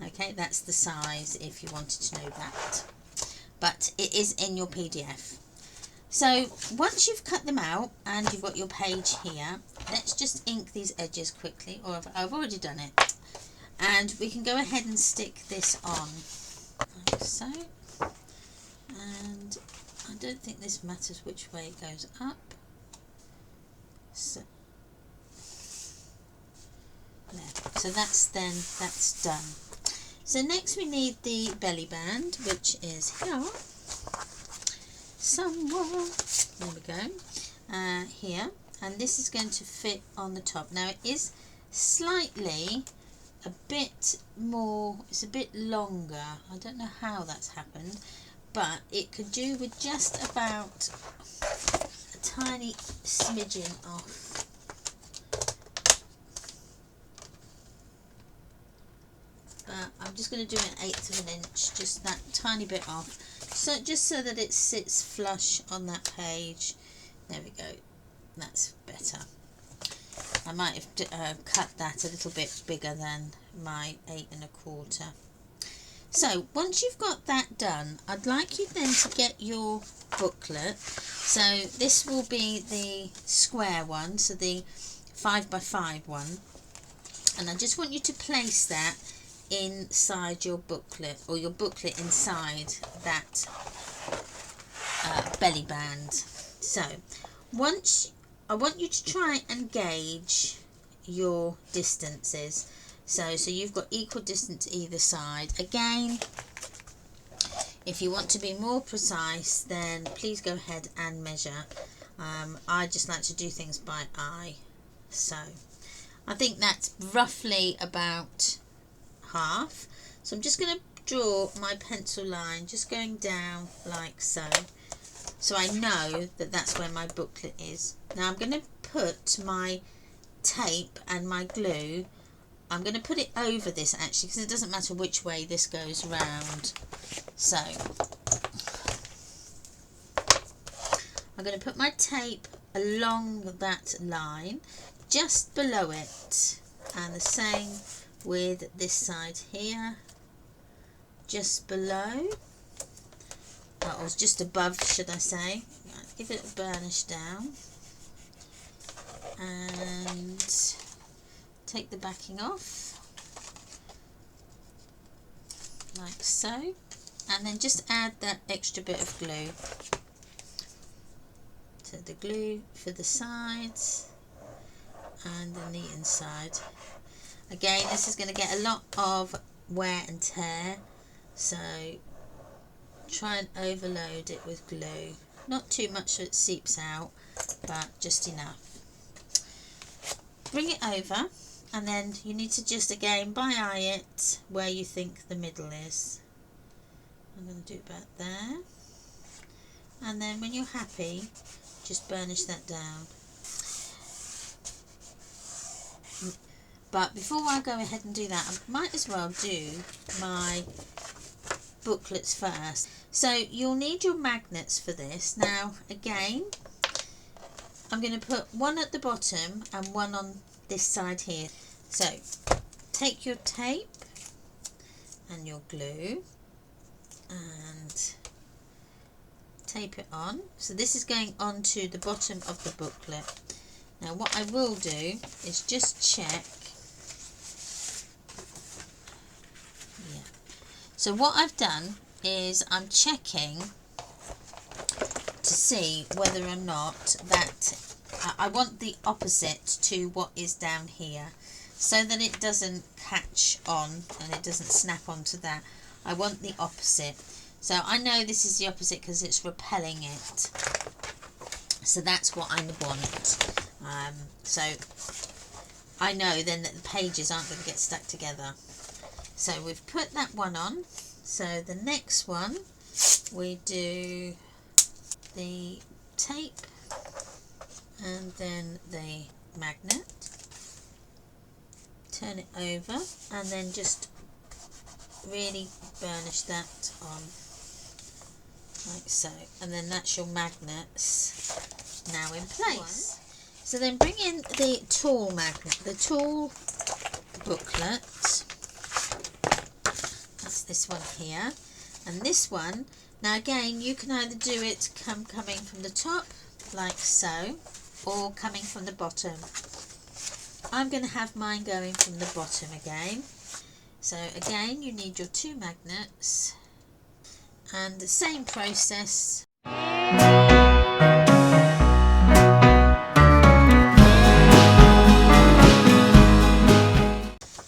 Okay, that's the size if you wanted to know that. But it is in your PDF. So once you've cut them out and you've got your page here, let's just ink these edges quickly, or I've already done it. And we can go ahead and stick this on, like so. And I don't think this matters which way it goes up. So there. So that's done. So next we need the belly band, which is here somewhere. There we go. Here, and this is going to fit on the top. Now it is slightly a bit more, it's a bit longer. I don't know how that's happened, but it could do with just about a tiny smidgen off. But I'm just going to do an 1/8 of an inch, just that tiny bit off, so just so that it sits flush on that page. There we go, that's better. I might have cut that a little bit bigger than my 8 1/4. So once you've got that done, I'd like you then to get your booklet. So this will be the square one, so the 5 by 5 one, and I just want you to place that inside your booklet, or your booklet inside that belly band. So once, I want you to try and gauge your distances. So you've got equal distance either side. Again, if you want to be more precise, then please go ahead and measure. I just like to do things by eye. So I think that's roughly about half. So I'm just going to draw my pencil line, just going down like so. So I know that that's where my booklet is. Now I'm going to put my tape and my glue, I'm going to put it over this actually, because it doesn't matter which way this goes round. So I'm going to put my tape along that line, just below it, and the same with this side here, just below, or just above should I say. Right, give it a burnish down and take the backing off like so, and then just add that extra bit of glue. So the glue for the sides and then the inside. Again, this is going to get a lot of wear and tear, so try and overload it with glue. Not too much so it seeps out, but just enough. Bring it over, and then you need to just again by eye it where you think the middle is. I'm going to do about there, and then when you're happy, just burnish that down. But before I go ahead and do that, I might as well do my booklets first. So you'll need your magnets for this. Now again, I'm going to put one at the bottom and one on this side here. So take your tape and your glue and tape it on. So this is going onto the bottom of the booklet. Now what I will do is just check. Yeah. So what I've done is I'm checking to see whether or not that I want the opposite to what is down here, so that it doesn't catch on and it doesn't snap onto that. I want the opposite. So I know this is the opposite because it's repelling it. So that's what I want. So I know then that the pages aren't going to get stuck together. So we've put that one on. So the next one, we do the tape and then the magnet. turn it over and then just really burnish that on like so, and then that's your magnets now in place. So then bring in the tall magnet, the tall booklet. That's this one here, and this one, now again you can either do it coming from the top like so, or coming from the bottom. I'm going to have mine going from the bottom again. So again, you need your two magnets and the same process.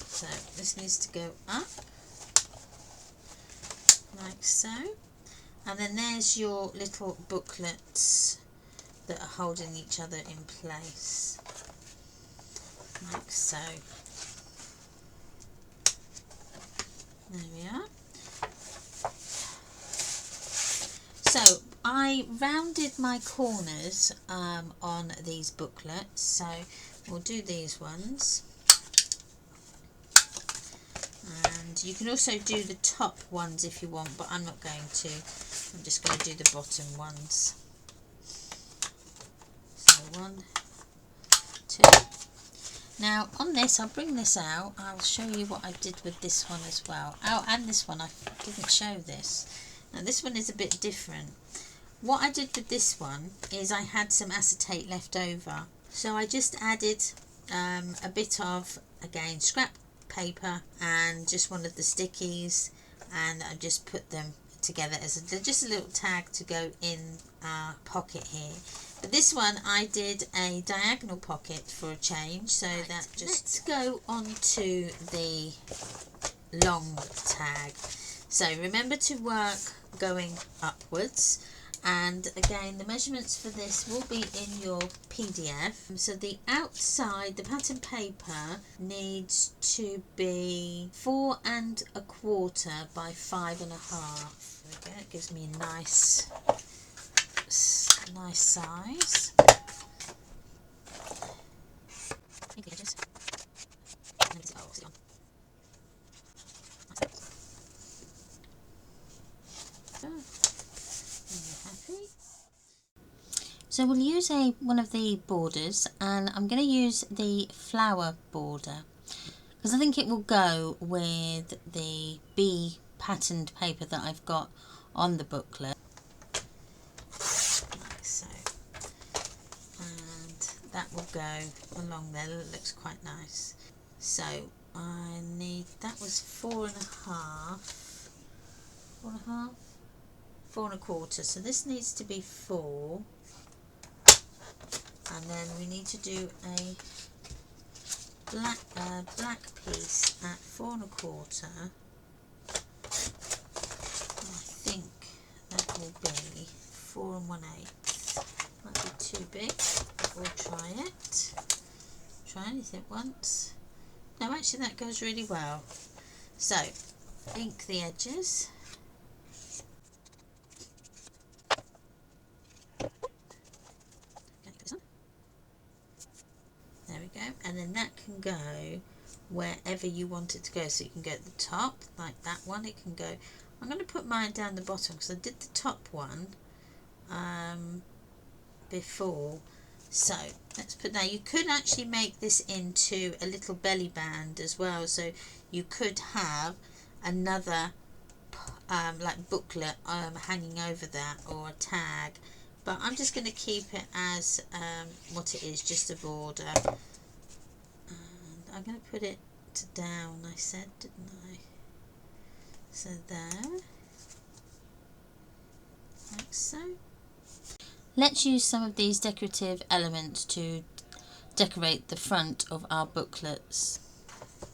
So this needs to go up like so, and then there's your little booklets that are holding each other in place like so. There we are. So I rounded my corners on these booklets, so we'll do these ones, and you can also do the top ones if you want, but I'm not going to. I'm just going to do the bottom ones. So 1, 2. Now on this, I'll bring this out, I'll show you what I did with this one as well. Oh, and this one, I didn't show this. Now this one is a bit different. What I did with this one is I had some acetate left over. So I just added a bit of, again, scrap paper and just one of the stickies, and I just put them together as just a little tag to go in our pocket here. But this one I did a diagonal pocket for a change, so that just... Let's go on to the long tag. So remember to work going upwards, and again the measurements for this will be in your PDF. So the outside, the pattern paper needs to be 4 1/4 by 5 1/2. There we go, it gives me a nice size. The edges. So we'll use one of the borders, and I'm going to use the flower border because I think it will go with the bee patterned paper that I've got on the booklet. Like so. And that will go along there. It looks quite nice. So I need, that was 4 1/2. 4 1/2? 4 1/4. So this needs to be 4. And then we need to do a black piece at 4 1/4. I think that will be 4 1/8. Might be too big, but we'll try it. Try anything once. No, actually that goes really well. So, ink the edges. There we go, and then that can go wherever you want it to go. So you can go at the top, like that one. It can go. I'm going to put mine down the bottom because I did the top one before. So let's put that. You could actually make this into a little belly band as well. So you could have another like booklet hanging over that, or a tag. But I'm just going to keep it as what it is, just a border. And I'm going to put it down, I said, didn't I? So there. Like so. Let's use some of these decorative elements to decorate the front of our booklets. What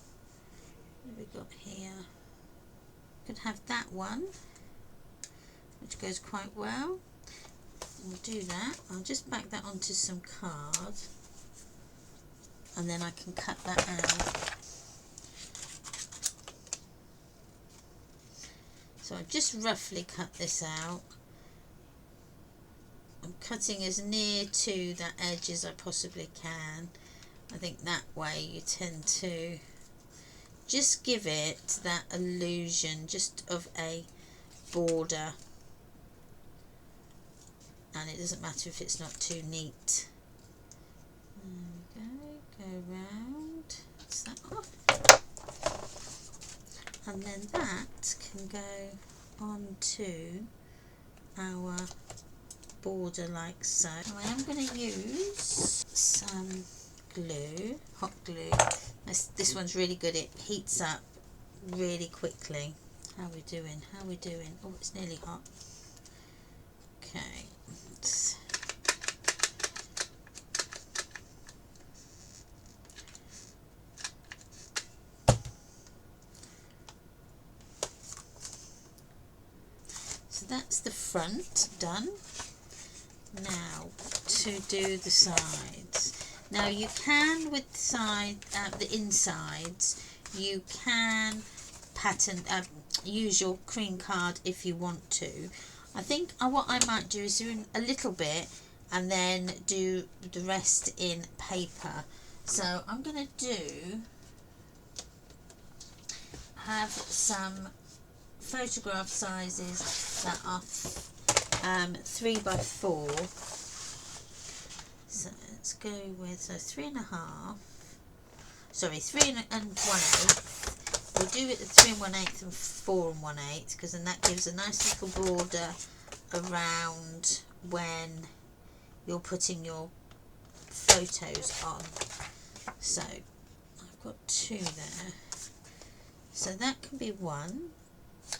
have we got here? Could have that one, which goes quite well. We'll do that. I'll just back that onto some card, and then I can cut that out. So I've just roughly cut this out. I'm cutting as near to that edge as I possibly can. I think that way you tend to just give it that illusion just of a border, and it doesn't matter if it's not too neat. There we go, go round, that's that off, and then that can go onto our border like so. Now I am going to use some glue, hot glue. This one's really good, it heats up really quickly. How are we doing? How are we doing? Oh, it's nearly hot. Okay. So that's the front done. Now to do the sides. Now you can with the insides, you can pattern use your cream card if you want to. I think what I might do is do a little bit and then do the rest in paper. So I'm going to have some photograph sizes that are 3 by 4. So let's go with 3.5. Sorry, 3 1/8. We'll do it at 3 1/8 and 4 1/8 because then that gives a nice little border around when you're putting your photos on. So I've got 2 there. So that can be one,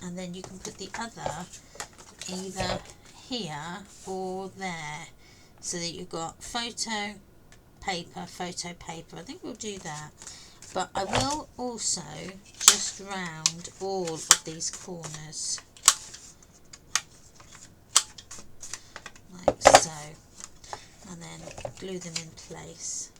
and then you can put the other either here or there, so that you've got photo paper, photo paper. I think we'll do that, but I will also just round all of these corners like so, and then glue them in place.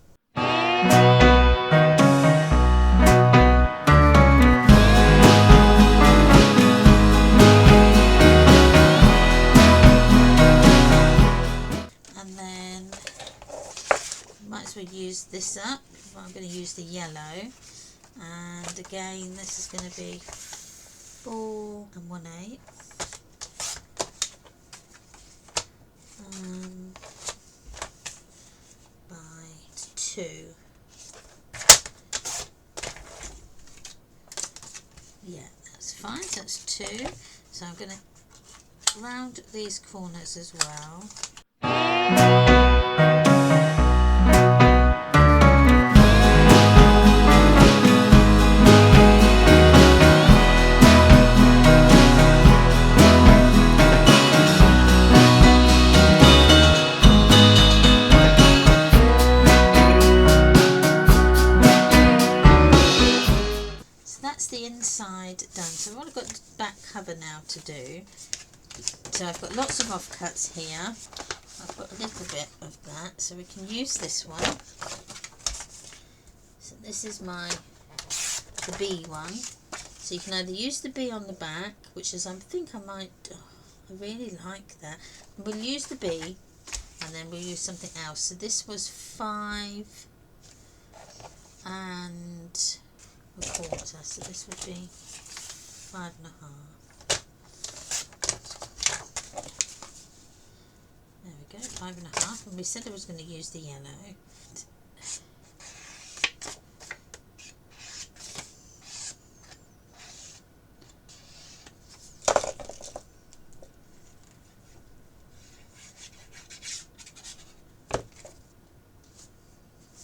Use this up. I'm going to use the yellow, and again this is going to be 4 1/8 by 2. Yeah, that's fine. So that's 2. So I'm going to round these corners as well. The inside done. So I've only got the back cover now to do. So I've got lots of offcuts here. I've got a little bit of that, so we can use this one. So this is the B one. So you can either use the B on the back, which is I think I might. I really like that. We'll use the B, and then we'll use something else. So this was 5 and a quarter, so this would be 5 1/2. There we go, 5 1/2, and we said I was going to use the yellow.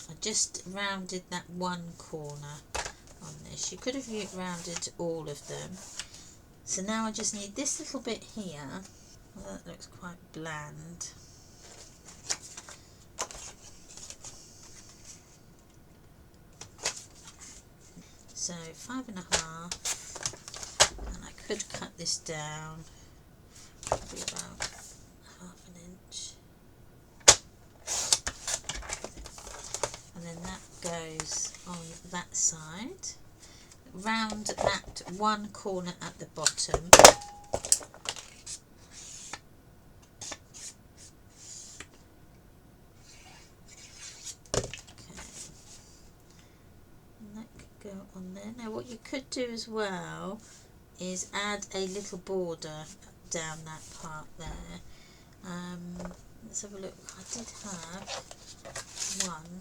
I just rounded that one corner on this. You could have rounded all of them. So now I just need this little bit here. Well, that looks quite bland. So 5 1/2, and I could cut this down probably about 1/2 inch, and then that goes on that side. Round that one corner at the bottom. Okay. And that could go on there. Now what what you could do as well is add a little border down that part there. Let's have a look. I did have one.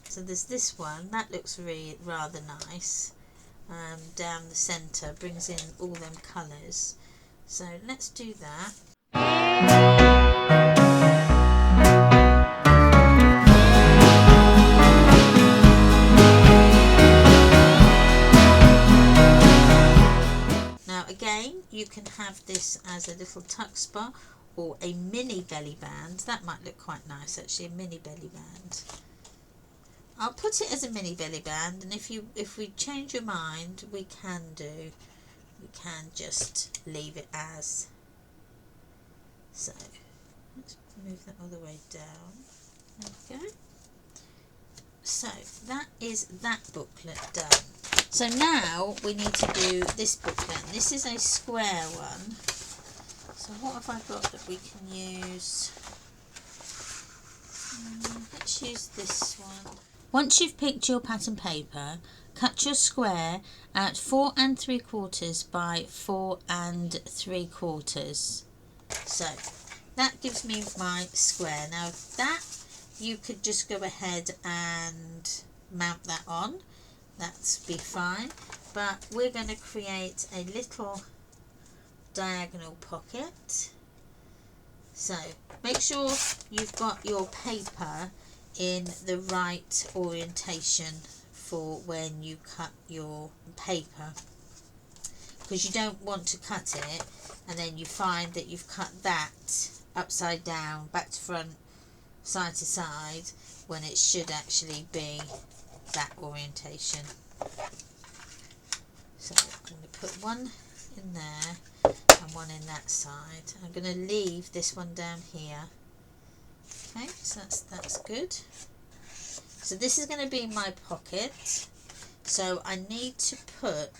So there's this one that looks really rather nice. Down the centre, brings in all them colours. So let's do that. Now again, you can have this as a little tuck spot or a mini belly band. That might look quite nice actually, a mini belly band. I'll put it as a mini belly band, and if we change your mind, we can just leave it as. So let's move that all the way down. There we go. So that is that booklet done. So now we need to do this booklet. This is a square one. So what have I got that we can use? Let's use this one. Once you've picked your pattern paper, cut your square at 4 3/4 by 4 3/4. So that gives me my square. Now that you could just go ahead and mount that on. That's be fine. But we're going to create a little diagonal pocket. So make sure you've got your paper in the right orientation for when you cut your paper, because you don't want to cut it and then you find that you've cut that upside down, back to front, side to side, when it should actually be that orientation. So I'm going to put one in there and one in that side. I'm going to leave this one down here. Okay, so that's good. So this is going to be my pocket. So I need to put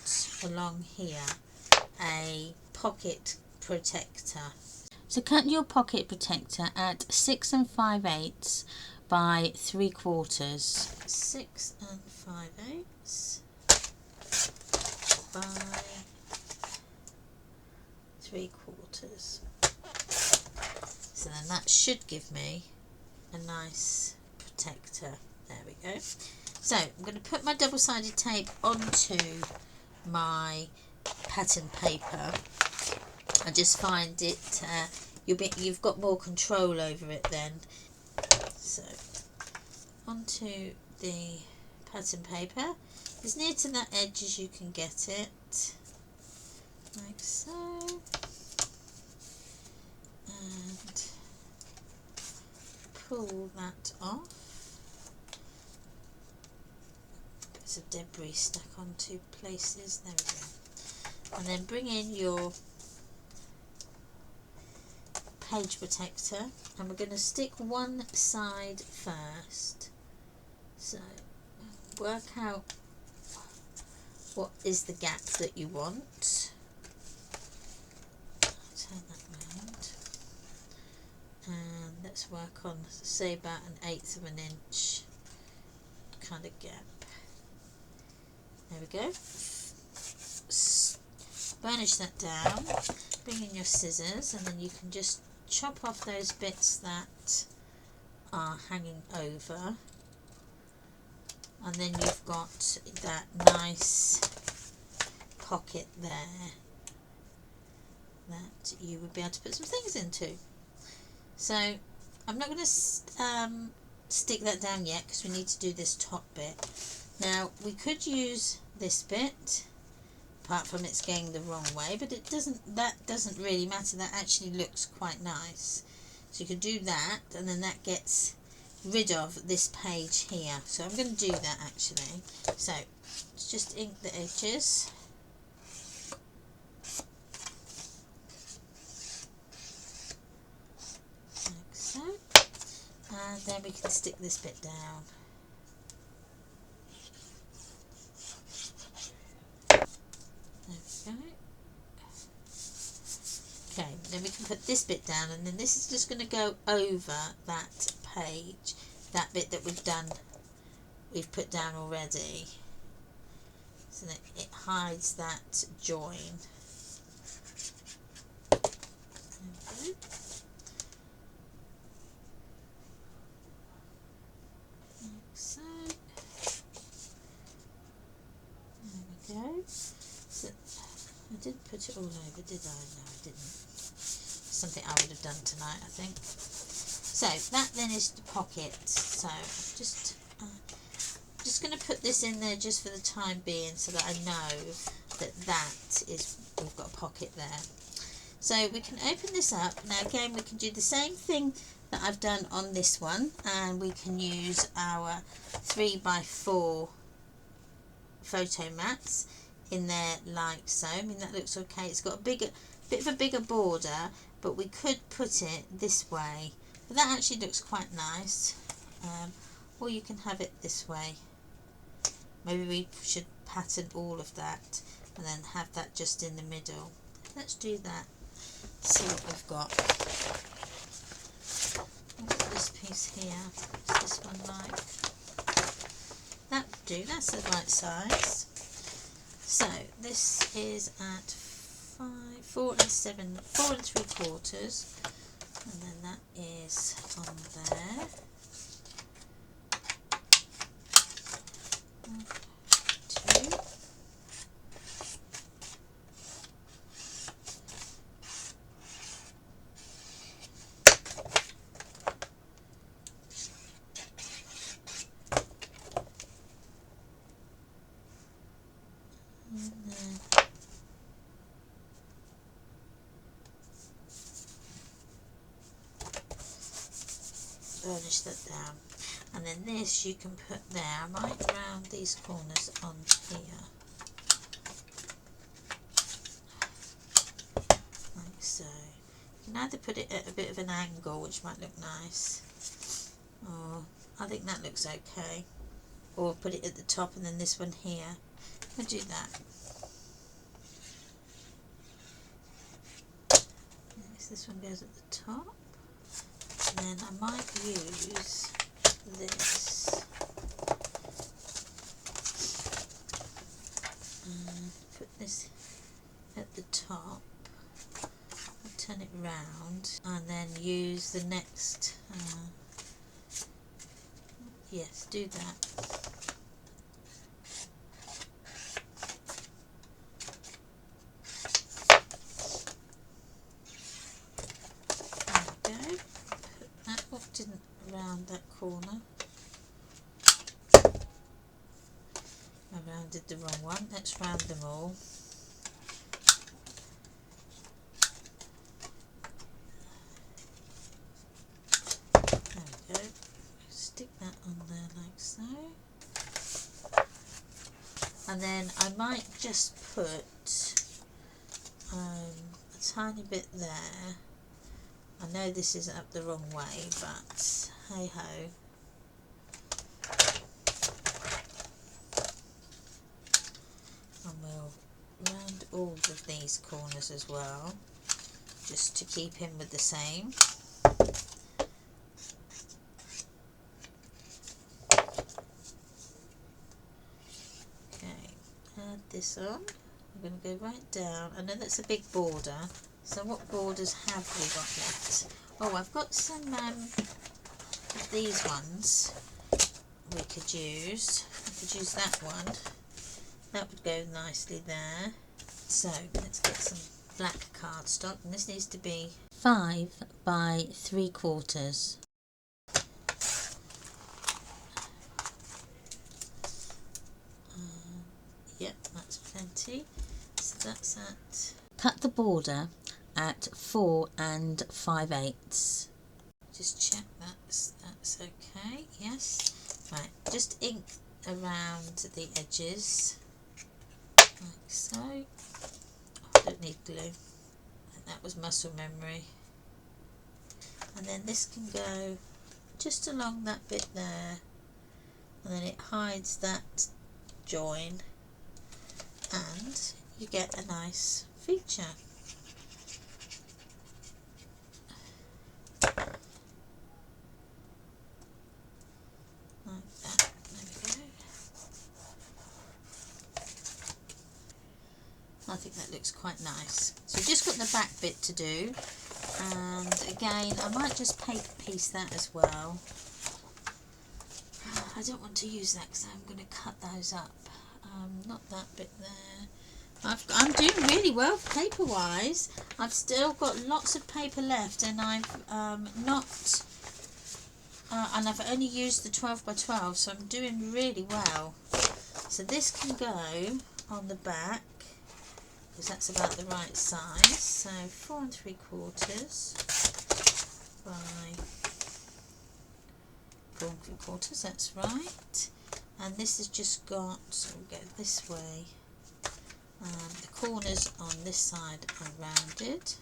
along here a pocket protector. So cut your pocket protector at 6 5/8 by 3/4. 6 5/8 by 3/4. So then that should give me a nice protector. There we go. So I'm going to put my double-sided tape onto my pattern paper. I just find it you've got more control over it then. So onto the pattern paper, as near to that edge as you can get it, like so, and pull that off. Bits of debris stuck onto places. There we go. And then bring in your page protector, and we're going to stick one side first. So work out what is the gap that you want. Turn that round, and let's work on, say, about 1/8 of an inch kind of gap. There we go. Burnish that down, bring in your scissors, and then you can just chop off those bits that are hanging over, and then you've got that nice pocket there that you would be able to put some things into. So I'm not going to stick that down yet, because we need to do this top bit. Now we could use this bit, apart from it's going the wrong way, but that doesn't really matter. That actually looks quite nice. So you can do that, and then that gets rid of this page here. So I'm going to do that actually. So let's just ink the edges. Like so. And then we can stick this bit down. Okay, then we can put this bit down, and then this is just going to go over that page, that bit that we've put down already. so that it hides that join. Okay. Like so. There we go. So I didn't put it all over, did I? No, I didn't. Something I would have done tonight, I think. So that then is the pocket. So I'm just going to put this in there just for the time being, so that I know that we've got a pocket there. So we can open this up. Now again, we can do the same thing that I've done on this one, and we can use our 3x4 photo mats in there like so. I mean, that looks okay. It's got a bit of a bigger border, but we could put it this way. But that actually looks quite nice. Or you can have it this way. Maybe we should pattern all of that and then have that just in the middle. Let's do that. See what we've got. I've got this piece here. What's this one like? That would do. That's the right size. So this is at 4 3/4, and then that is on there. 1, 2. And then burnish that down, and then this you can put there. I might round these corners on here like so. You can either put it at a bit of an angle, which might look nice, or I think that looks okay, or put it at the top and then this one here. I'll do that. Next, this one goes at the top. And then I might use this and put this at the top. I'll turn it round and then use the next. Yes, do that. Didn't round that corner. I rounded the wrong one. Let's round them all. There we go. Stick that on there like so. And then I might just put a tiny bit there. I know this is up the wrong way, but hey ho. And we'll round all of these corners as well, just to keep in with the same. Okay, add this on. I'm going to go right down. I know that's a big border. So what borders have we got left? Oh, I've got some of these ones we could use. I could use that one. That would go nicely there. So let's get some black cardstock, and this needs to be 5 by 3/4. Yep, that's plenty. So that's at. Cut the border at 4 5/8. Just check that's okay. Yes. Right. Just ink around the edges like so. Oh, I don't need glue. I think that was muscle memory. And then this can go just along that bit there, and then it hides that join, and you get a nice feature. Like that. There we go. think that looks quite nice. So we've just got the back bit to do, and again I might just paper piece that as well. I don't want to use that because I'm going to cut those up. Not that bit there. I'm doing really well paper wise. I've still got lots of paper left, and I've and I've only used the 12 by 12, so I'm doing really well. So this can go on the back because that's about the right size. So 4 3/4 by 4 3/4, that's right. And this has just got, so we'll go this way. The corners on this side are rounded.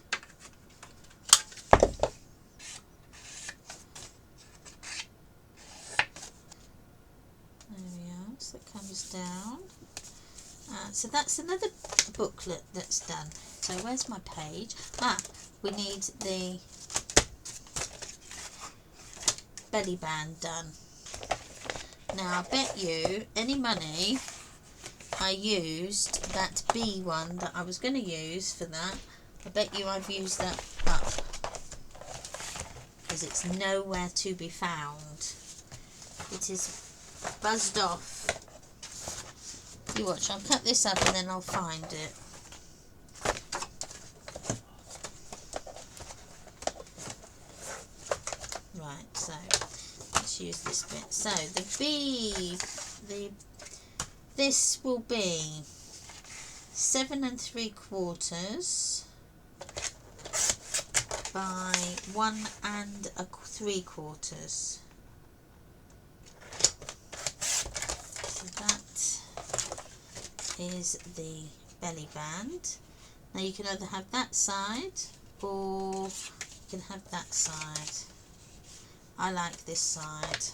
There we are, so that comes down. So that's another booklet that's done. So where's my page? We need the belly band done. Now I bet you any money I used that B one that I was going to use for that. I bet you I've used that up because it's nowhere to be found. It is buzzed off. You watch, I'll cut this up and then I'll find it. Right, so let's use this bit. So the B, this will be 7 3/4 by 1 3/4. So that is the belly band. Now you can either have that side or you can have that side. I like this side.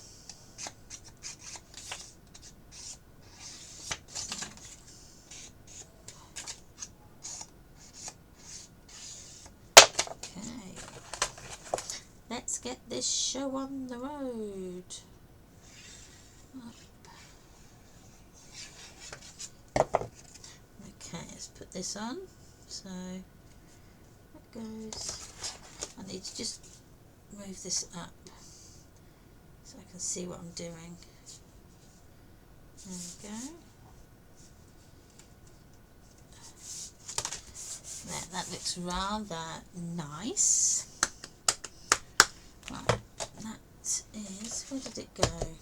Okay, let's get this show on the road. Okay, let's put this on. So that goes. I need to just move this up so I can see what I'm doing. There we go. There, that looks rather nice. Right, that is, where did it go?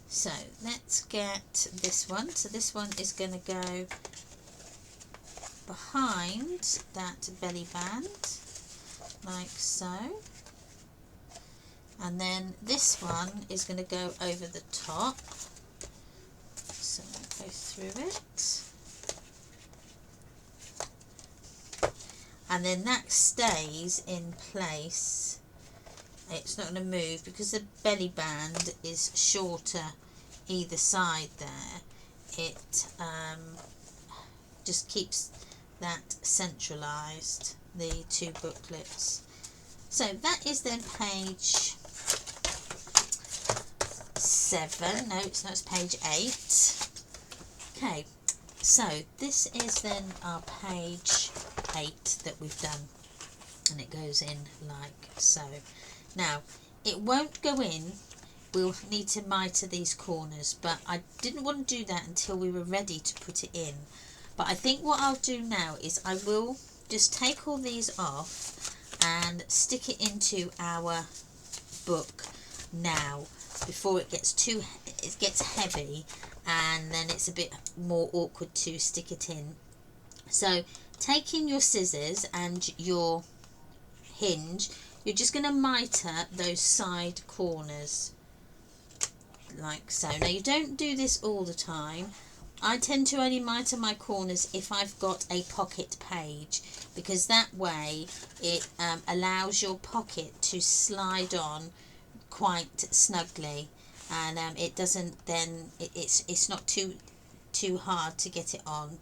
So let's get this one. So this one is going to go behind that belly band, like so. And then this one is going to go over the top. So I'll go through it. And then that stays in place. It's not going to move because the belly band is shorter either side there. It just keeps that centralised, the two booklets. So that is then page 7. No, it's not, it's page 8. Okay, so this is then our page 8 that we've done, and it goes in like so. Now it won't go in, we'll need to mitre these corners, but I didn't want to do that until we were ready to put it in. But I think what I'll do now is I will just take all these off and stick it into our book now before it gets heavy, and then it's a bit more awkward to stick it in. So taking your scissors and your hinge, you're just going to mitre those side corners like so. Now you don't do this all the time. I tend to only mitre my corners if I've got a pocket page, because that way it allows your pocket to slide on quite snugly, and it doesn't then it's not too hard to get it on,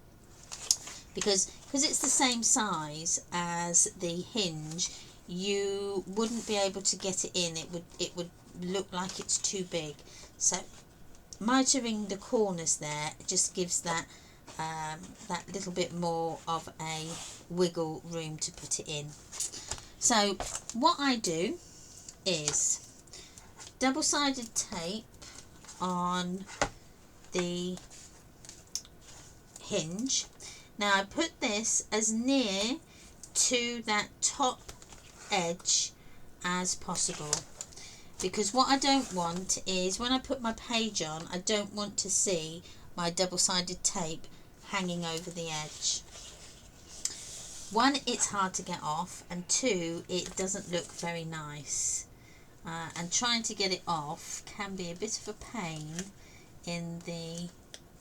because it's the same size as the hinge. You wouldn't be able to get it in. It would look like it's too big. So mitering the corners there just gives that that little bit more of a wiggle room to put it in. So what I do is double-sided tape on the hinge. Now I put this as near to that top edge as possible, because what I don't want is when I put my page on, I don't want to see my double-sided tape hanging over the edge. One, it's hard to get off, and two, it doesn't look very nice, and trying to get it off can be a bit of a pain in the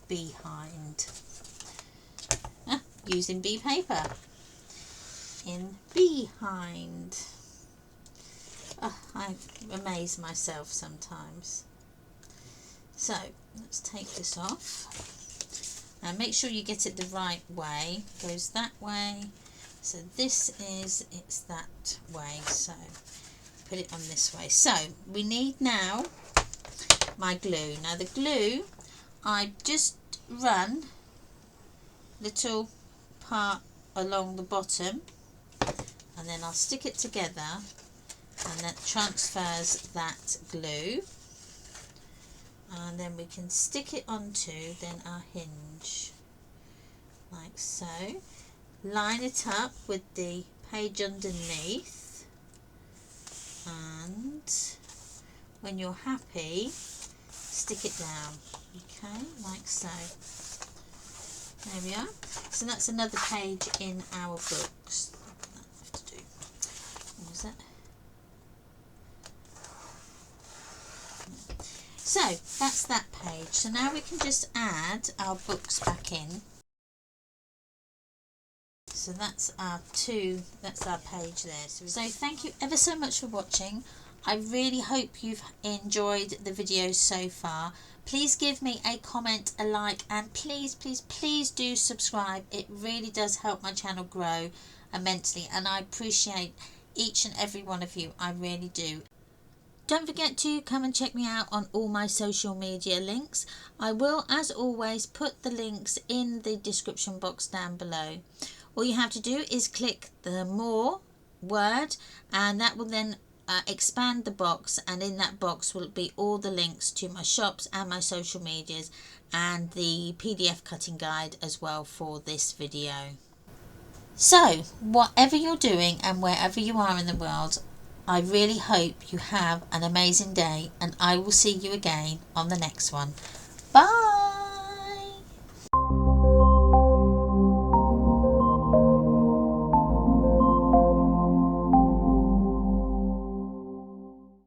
behind. Using bee paper in behind. I amaze myself sometimes. So let's take this off and make sure you get it the right way. It goes that way, so this is, it's that way, so put it on this way. So we need now my glue. Now the glue, I just run little part along the bottom, and then I'll stick it together, and that transfers that glue, and then we can stick it onto then our hinge like so. Line it up with the page underneath, and when you're happy, stick it down, okay, like so. There we are. So that's another page in our books. I have to do. What was that? So that's that page. So now we can just add our books back in. So that's our page there. So thank you ever so much for watching. I really hope you've enjoyed the video so far. Please give me a comment, a like, and please do subscribe. It really does help my channel grow immensely, and I appreciate each and every one of you. I really do. Don't forget to come and check me out on all my social media links. I will, as always, put the links in the description box down below. All you have to do is click the more word, and that will then expand the box, and in that box will be all the links to my shops and my social medias, and the PDF cutting guide as well for this video. So whatever you're doing and wherever you are in the world, I really hope you have an amazing day, and I will see you again on the next one. Bye.